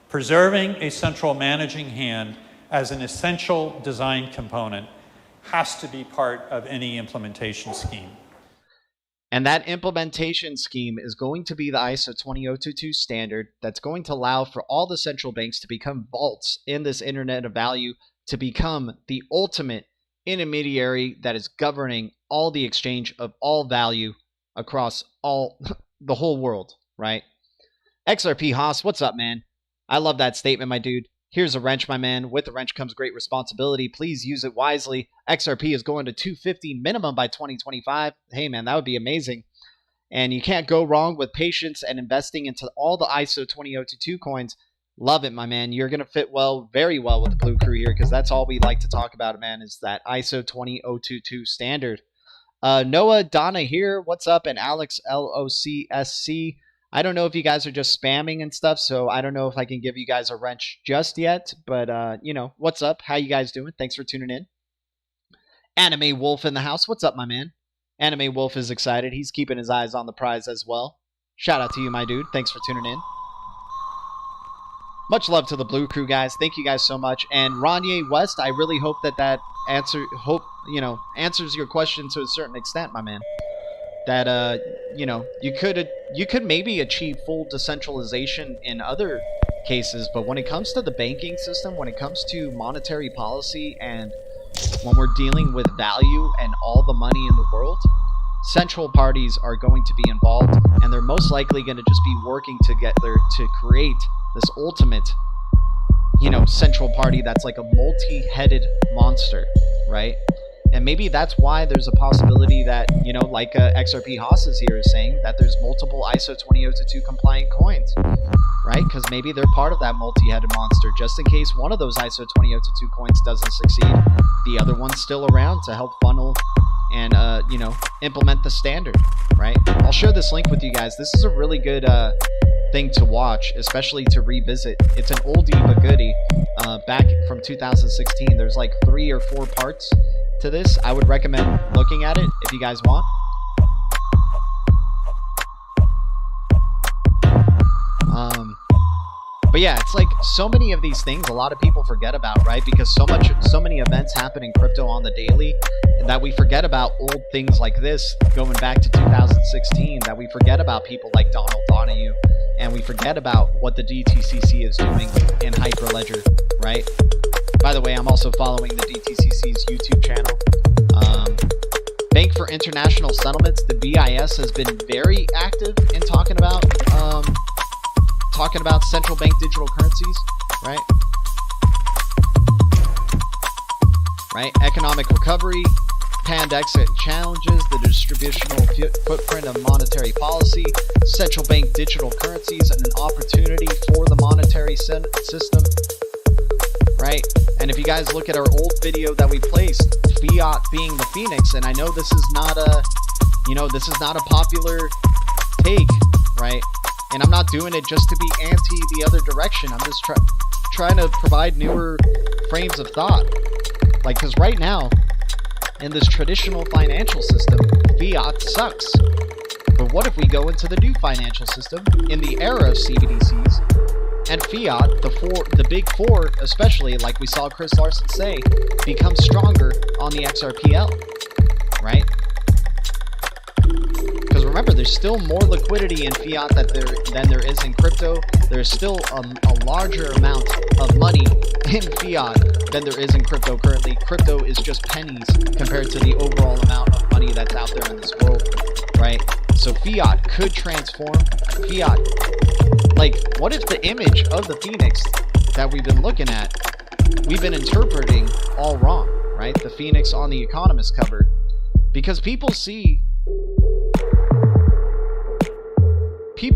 Preserving a central managing hand as an essential design component has to be part of any implementation scheme. And that implementation scheme is going to be the ISO 20022 standard that's going to allow for all the central banks to become vaults in this Internet of Value, to become the ultimate intermediary that is governing all the exchange of all value across all the whole world, right? XRP Haas, what's up, man? I love that statement, my dude. Here's a wrench, my man. With the wrench comes great responsibility. Please use it wisely. XRP is going to 250 minimum by 2025. Hey, man, that would be amazing. And you can't go wrong with patience and investing into all the ISO 20022 coins. Love it, my man. You're going to fit well, very well with the Blue Crew here, because that's all we like to talk about, man, is that ISO 20022 standard. Noah, Donna here. What's up? And Alex, LOCSC. I don't know if you guys are just spamming and stuff, so I don't know if I can give you guys a wrench just yet. But, you know, what's up? How you guys doing? Thanks for tuning in. Anime Wolf in the house. What's up, my man? Anime Wolf is excited. He's keeping his eyes on the prize as well. Shout out to you, my dude. Thanks for tuning in. Much love to the Blue Crew, guys. Thank you guys so much. And Ronye West, I really hope that answers your question to a certain extent, my man. That you could maybe achieve full decentralization in other cases, but when it comes to the banking system, when it comes to monetary policy, and when we're dealing with value and all the money in the world, central parties are going to be involved, and they're most likely going to just be working together to create this ultimate, central party that's like a multi-headed monster, right? And maybe that's why there's a possibility that, like XRP Haas is here is saying, that there's multiple ISO 20022 compliant coins, right? Because maybe they're part of that multi-headed monster, just in case one of those ISO 20022 coins doesn't succeed. The other one's still around to help funnel and, implement the standard, right? I'll share this link with you guys. This is a really good thing to watch, especially to revisit. It's an oldie but goodie back from 2016. There's like 3 or 4 parts to this. I would recommend looking at it if you guys want. But yeah, it's like so many of these things a lot of people forget about, right? Because so many events happen in crypto on the daily that we forget about old things like this going back to 2016, that we forget about people like Donald Donahue, and we forget about what the DTCC is doing in Hyperledger, right? By the way, I'm also following the DTCC's YouTube channel. Bank for International Settlements, the BIS, has been very active in talking about central bank digital currencies, right? Right? Economic recovery, Pandexit challenges the distributional footprint of monetary policy, central bank digital currencies, and an opportunity for the monetary system, right? And if you guys look at our old video that we placed, fiat being the phoenix, and I know this is not a popular take, right? And I'm not doing it just to be anti the other direction. I'm just trying to provide newer frames of thought. Like, because right now, in this traditional financial system, fiat sucks. But what if we go into the new financial system, in the era of CBDCs, and fiat, the big four, especially, like we saw Chris Larson say, becomes stronger on the XRPL, right? Because remember, there's still more liquidity in fiat than there is in crypto. There's still a larger amount of money in fiat than there is in crypto currently. Crypto is just pennies compared to the overall amount of money that's out there in this world, right? So fiat could transform. Fiat, like, what if the image of the phoenix that we've been looking at, we've been interpreting all wrong, right? The phoenix on the Economist cover. Because people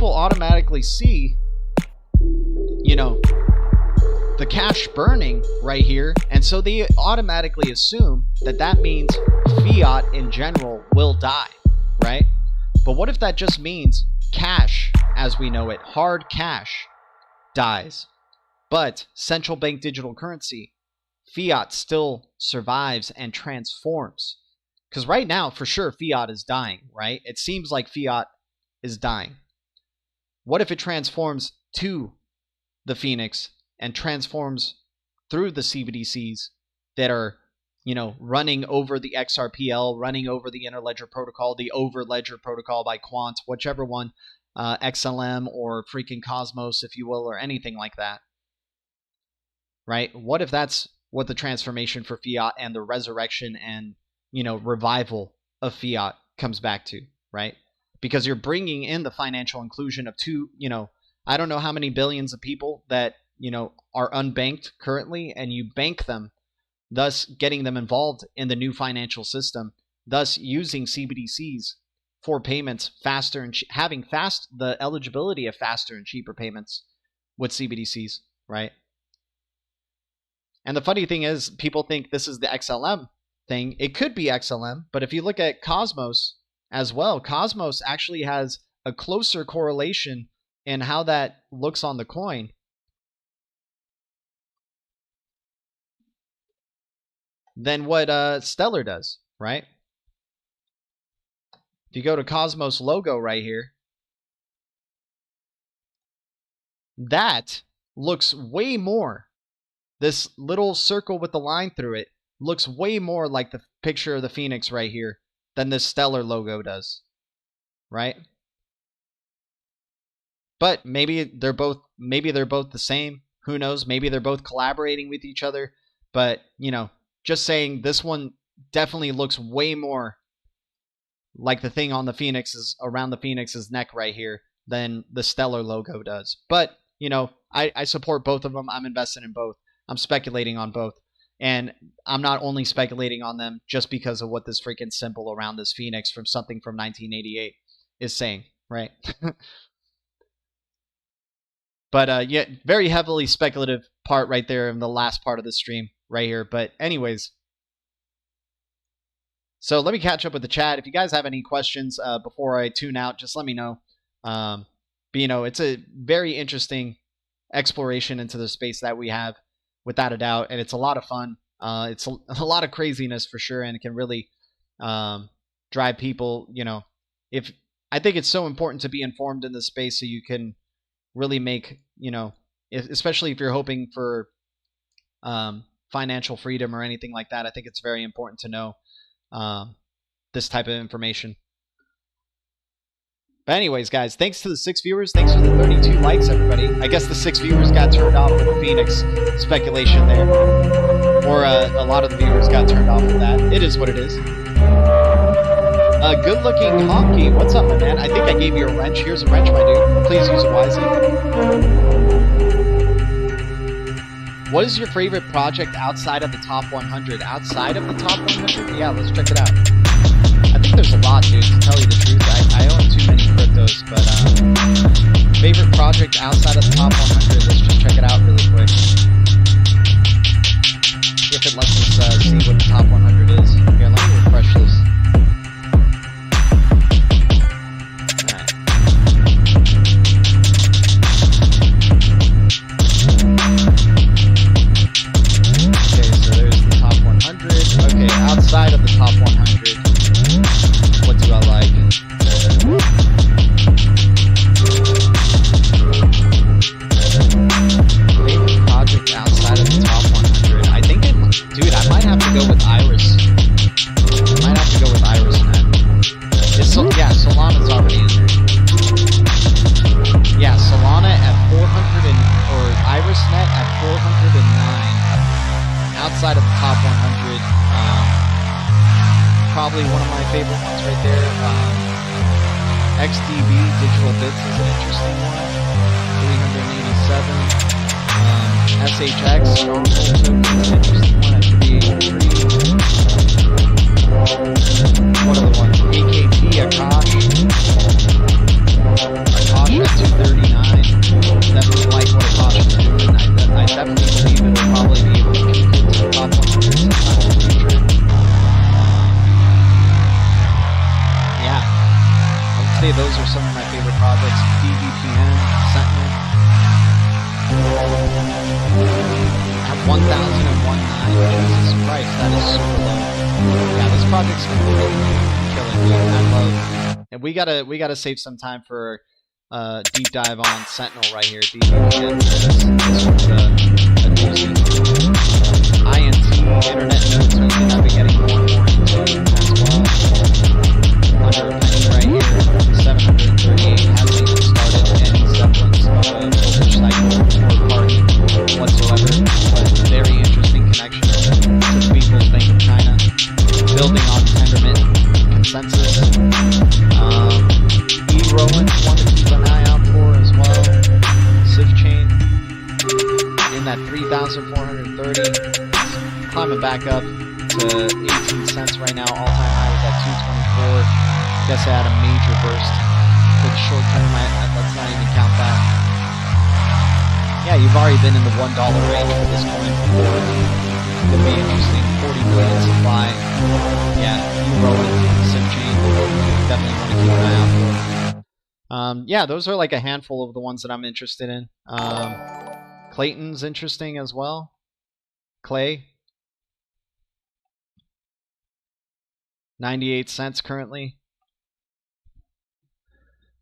automatically see, the cash burning right here, and so they automatically assume that means fiat in general will die, right? But what if that just means cash, as we know it, hard cash, dies, but central bank digital currency, fiat, still survives and transforms? Because right now, for sure, fiat is dying, right? It seems like fiat is dying. What if it transforms to the phoenix and transforms through the CBDCs that are running over the XRPL, running over the Interledger Protocol, the Overledger Protocol by Quant, whichever one, XLM or freaking Cosmos, if you will, or anything like that, right? What if that's what the transformation for fiat and the resurrection and, revival of fiat comes back to, right? Because you're bringing in the financial inclusion of I don't know how many billions of people that, are unbanked currently, and you bank them, thus getting them involved in the new financial system, thus using CBDCs for payments faster and having the eligibility of faster and cheaper payments with CBDCs, right? And the funny thing is, people think this is the XLM thing. It could be XLM, but if you look at Cosmos as well, Cosmos actually has a closer correlation in how that looks on the coin than what Stellar does, right? If you go to Cosmos logo right here, that looks way more. This little circle with the line through it looks way more like the picture of the Phoenix right here than this Stellar logo does, right? But maybe they're both the same. Who knows? Maybe they're both collaborating with each other. But, just saying, this one definitely looks way more like the thing on the around the Phoenix's neck right here than the Stellar logo does. But, I support both of them. I'm invested in both. I'm speculating on both. And I'm not only speculating on them just because of what this freaking symbol around this Phoenix from something from 1988 is saying, right? But yeah, very heavily speculative part right there in the last part of the stream right here. But anyways, so let me catch up with the chat. If you guys have any questions before I tune out, just let me know. But, it's a very interesting exploration into the space that we have, without a doubt, and it's a lot of fun. It's a lot of craziness for sure, and it can really drive people. If I think it's so important to be informed in this space, so you can really make, especially if you're hoping for financial freedom or anything like that. I think it's very important to know this type of information. But anyways, guys, thanks to the 6 viewers. Thanks for the 32 likes, everybody. I guess the 6 viewers got turned off with the Phoenix speculation there. Or a lot of the viewers got turned off with that. It is what it is. Good-looking honky. What's up, my man? I think I gave you a wrench. Here's a wrench, my dude. Please use it wisely. What is your favorite project outside of the top 100? Outside of the top 100? Yeah, let's check it out. I think there's a lot, dude, to tell you the truth. I own too many cryptos, but favorite project outside of the top 100, let's just check it out really quick. If it lets us see what the top 100 is. Here, let me refresh this. Alright. Okay, so there's the top 100. Okay, outside of the top 100. What do I like? Favorite project outside of the top 100? I think dude, I might have to go with Iris. Man. Yeah, Solana's already in there. Yeah, Solana at 400 or IrisNet at 409. Outside of the top 100. Probably one of my favorite ones right there. XDB Digital Bits is an interesting one. 387. SHX Stronghold Token is an interesting one at 383. What other ones? AKT Akash. Akash at 239. Definitely like what Akash is doing. I definitely believe it will probably be able to peak into the top 100 sometime in the future. Yeah, I would say those are some of my favorite projects. DVPN, Sentinel. At 1,019, Jesus Christ, that is super low. Yeah, this project's really killing me. I love, and we gotta save some time for deep dive on Sentinel right here. DVPN, this one's a doozy. INT Internet node token I've been getting more and more into as well. Under a penny right here. 738 hasn't even started any semblance of a bullish cycle or party whatsoever. But very interesting connection to the People's Bank of China. Building on Tendermint consensus. E-Roland, one to keep an eye out for as well. SIF chain in that 3,430. Climbing back up to 18 cents right now. All-time high was at 224. Guess I had a major burst for the short term. Let's not even count that. Yeah, you've already been in the $1 range for this coin before. Could be interesting. 40 million supply. Yeah, E-Roland, SIF chain. Definitely want to keep an eye out for. Yeah, those are like a handful of the ones that I'm interested in. Clayton's interesting as well. Clay. 98 cents currently.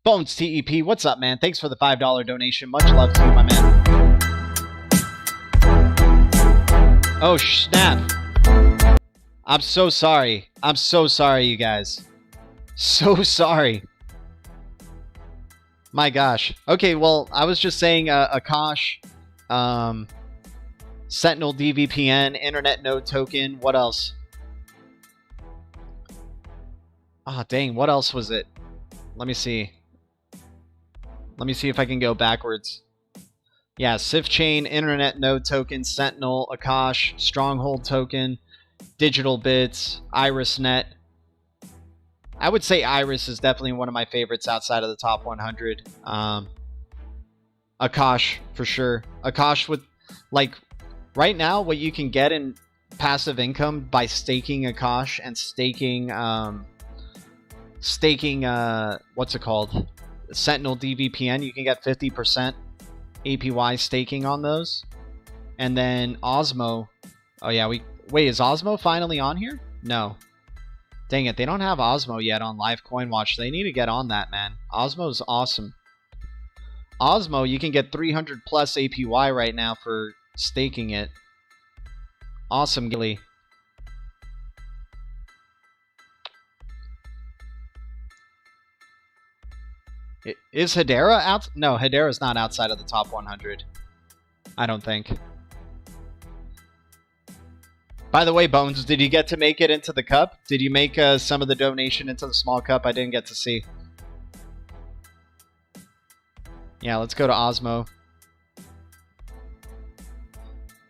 Bones TEP, what's up, man? Thanks for the $5 donation. Much love to you, my man. Oh, snap. I'm so sorry. I'm so sorry, you guys. So sorry. My gosh. Okay, well, I was just saying Akash, Sentinel DVPN, Internet Node Token. What else? Ah, oh, dang. What else was it? Let me see. Let me see if I can go backwards. Yeah, SIF Chain, Internet Node Token, Sentinel, Akash, Stronghold Token, Digital Bits, IrisNet. I would say Iris is definitely one of my favorites outside of the top 100. Akash, for sure. Akash with, like, right now, what you can get in passive income by staking Akash and staking, what's it called? Sentinel DVPN, you can get 50% APY staking on those. And then Osmo. Oh yeah, wait, is Osmo finally on here? No. Dang it, they don't have Osmo yet on Live Coin Watch. They need to get on that, man. Osmo's awesome. Osmo, you can get 300 plus APY right now for staking it. Awesome, Gilly. Is Hedera out? No, Hedera's not outside of the top 100. I don't think. By the way, Bones, did you get to make it into the cup? Did you make some of the donation into the small cup? I didn't get to see. Yeah, let's go to Osmo.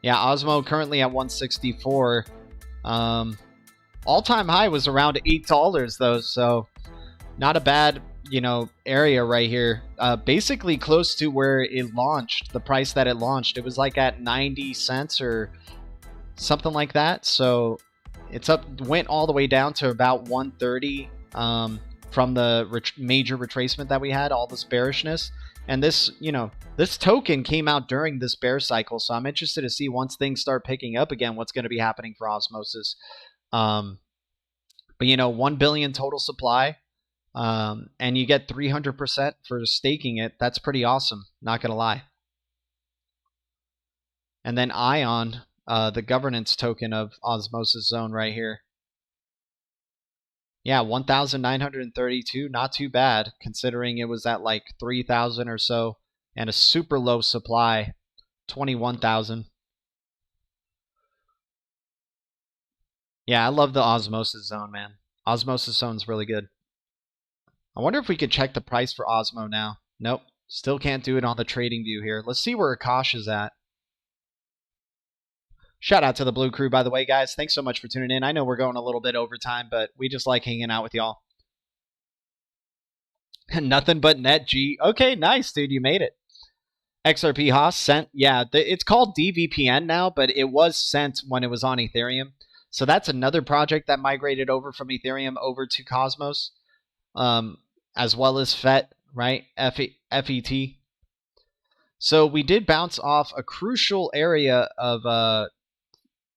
Yeah, Osmo currently at 164. All-time high was around $8 though, so not a bad, you know, area right here. Basically close to where it launched, the price that it launched. It was like at 90 cents or something like that. So it's up, went all the way down to about 130 from the major retracement that we had, all this bearishness. And this, you know, this token came out during this bear cycle, so I'm interested to see once things start picking up again, what's going to be happening for Osmosis. But, you know, 1 billion total supply, and you get 300% for staking it. That's pretty awesome, not going to lie. And then Ion, the governance token of Osmosis Zone right here. Yeah, 1,932, not too bad, considering it was at like 3,000 or so, and a super low supply, 21,000. Yeah, I love the Osmosis Zone, man. Osmosis Zone's really good. I wonder if we could check the price for Osmo now. Nope, still can't do it on the trading view here. Let's see where Akash is at. Shout out to the Blue Crew, by the way, guys. Thanks so much for tuning in. I know we're going a little bit over time, but we just like hanging out with y'all. Nothing but net G. Okay, nice, dude. You made it. XRP Haas sent. Yeah, it's called DVPN now, but it was sent when it was on Ethereum. So that's another project that migrated over from Ethereum over to Cosmos, as well as FET, right? FET. So we did bounce off a crucial area of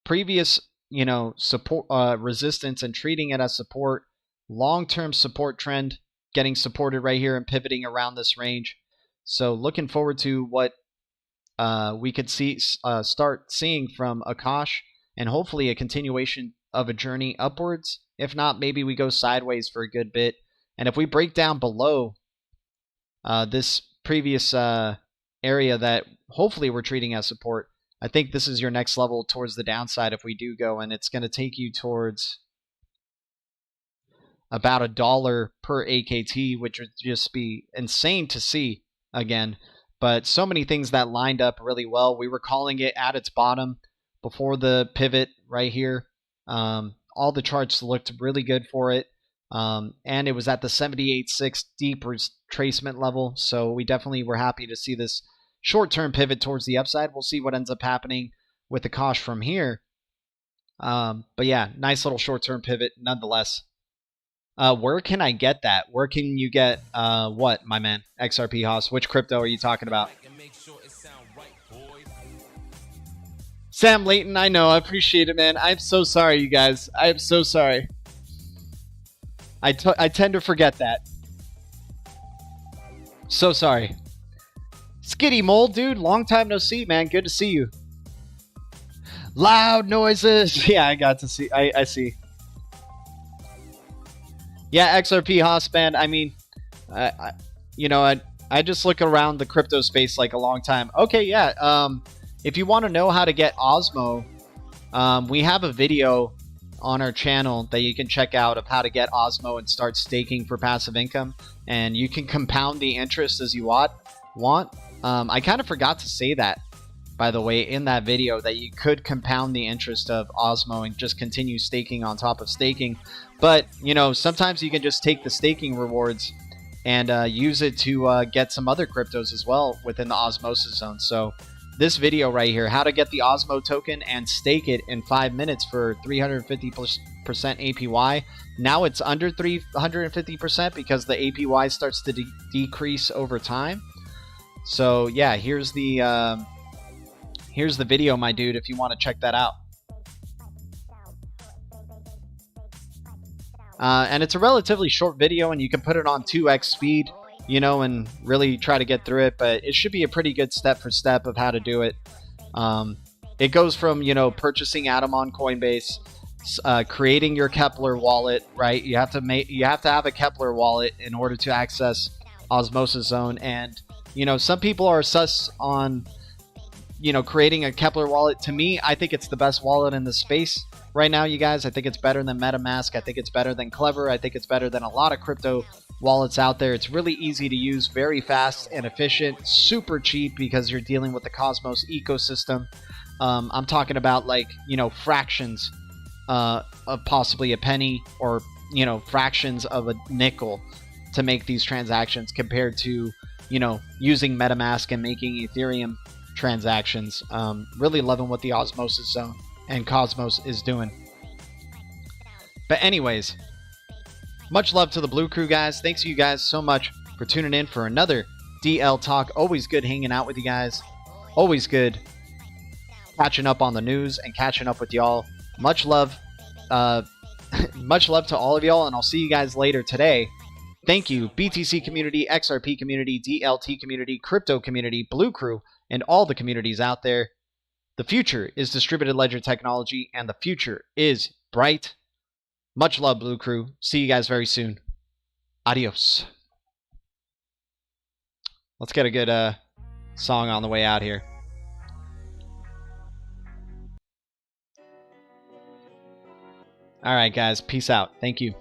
previous, you know, support, resistance, and treating it as support. Long-term support trend getting supported right here and pivoting around this range. So looking forward to what we could see, start seeing from Akash and hopefully a continuation of a journey upwards. If not, maybe we go sideways for a good bit. And if we break down below this previous area that hopefully we're treating as support, I think this is your next level towards the downside if we do go, and it's going to take you towards about $1 per AKT, which would just be insane to see again. But so many things that lined up really well. We were calling it at its bottom before the pivot right here. All the charts looked really good for it. And it was at the 78.6 deep retracement level. So we definitely were happy to see this short-term pivot towards the upside. We'll see what ends up happening with the Kosh from here. But yeah, nice little short-term pivot nonetheless. Where can I get that? Where can you get what, my man? XRP Haas. Which crypto are you talking about? Sam Layton, I know. I appreciate it, man. I'm so sorry, you guys. I am so sorry. I tend to forget that. So sorry. Skitty Mole, dude. Long time no see, man. Good to see you. Loud noises. Yeah, I got to see. I see. Yeah, XRP Haas, man. I mean, I just look around the crypto space like a long time. Okay, yeah. If you want to know how to get Osmo, we have a video on our channel that you can check out of how to get Osmo and start staking for passive income. And you can compound the interest as you want. I kind of forgot to say that, by the way, in that video, that you could compound the interest of Osmo and just continue staking on top of staking. But, sometimes you can just take the staking rewards and use it to get some other cryptos as well within the osmosis zone. So this video right here, how to get the Osmo token and stake it in 5 minutes for 350% APY. Now it's under 350% because the APY starts to decrease over time. So yeah, here's the video, my dude, if you want to check that out. And it's a relatively short video, and you can put it on 2x speed, and really try to get through it. But it should be a pretty good step for step of how to do it. It goes from, purchasing Atom on Coinbase, creating your Kepler wallet, right? You have to have a Kepler wallet in order to access Osmosis Zone. And, some people are sus on, creating a Kepler wallet. To me, I think it's the best wallet in the space right now, you guys. I think it's better than MetaMask. I think it's better than Clever. I think it's better than a lot of crypto wallets out there. It's really easy to use, very fast and efficient, super cheap because you're dealing with the Cosmos ecosystem. I'm talking about fractions of possibly a penny, or fractions of a nickel to make these transactions compared to using MetaMask and making Ethereum transactions. Really loving what the Osmosis Zone and Cosmos is doing. But anyways, much love to the Blue Crew, guys. Thanks you guys so much for tuning in for another DL Talk. Always good hanging out with you guys. Always good catching up on the news and catching up with y'all. Much love. Much love to all of y'all, and I'll see you guys later today. Thank you, BTC community, XRP community, DLT community, crypto community, Blue Crew, and all the communities out there. The future is distributed ledger technology, and the future is bright. Much love, Blue Crew. See you guys very soon. Adios. Let's get a good song on the way out here. All right, guys. Peace out. Thank you.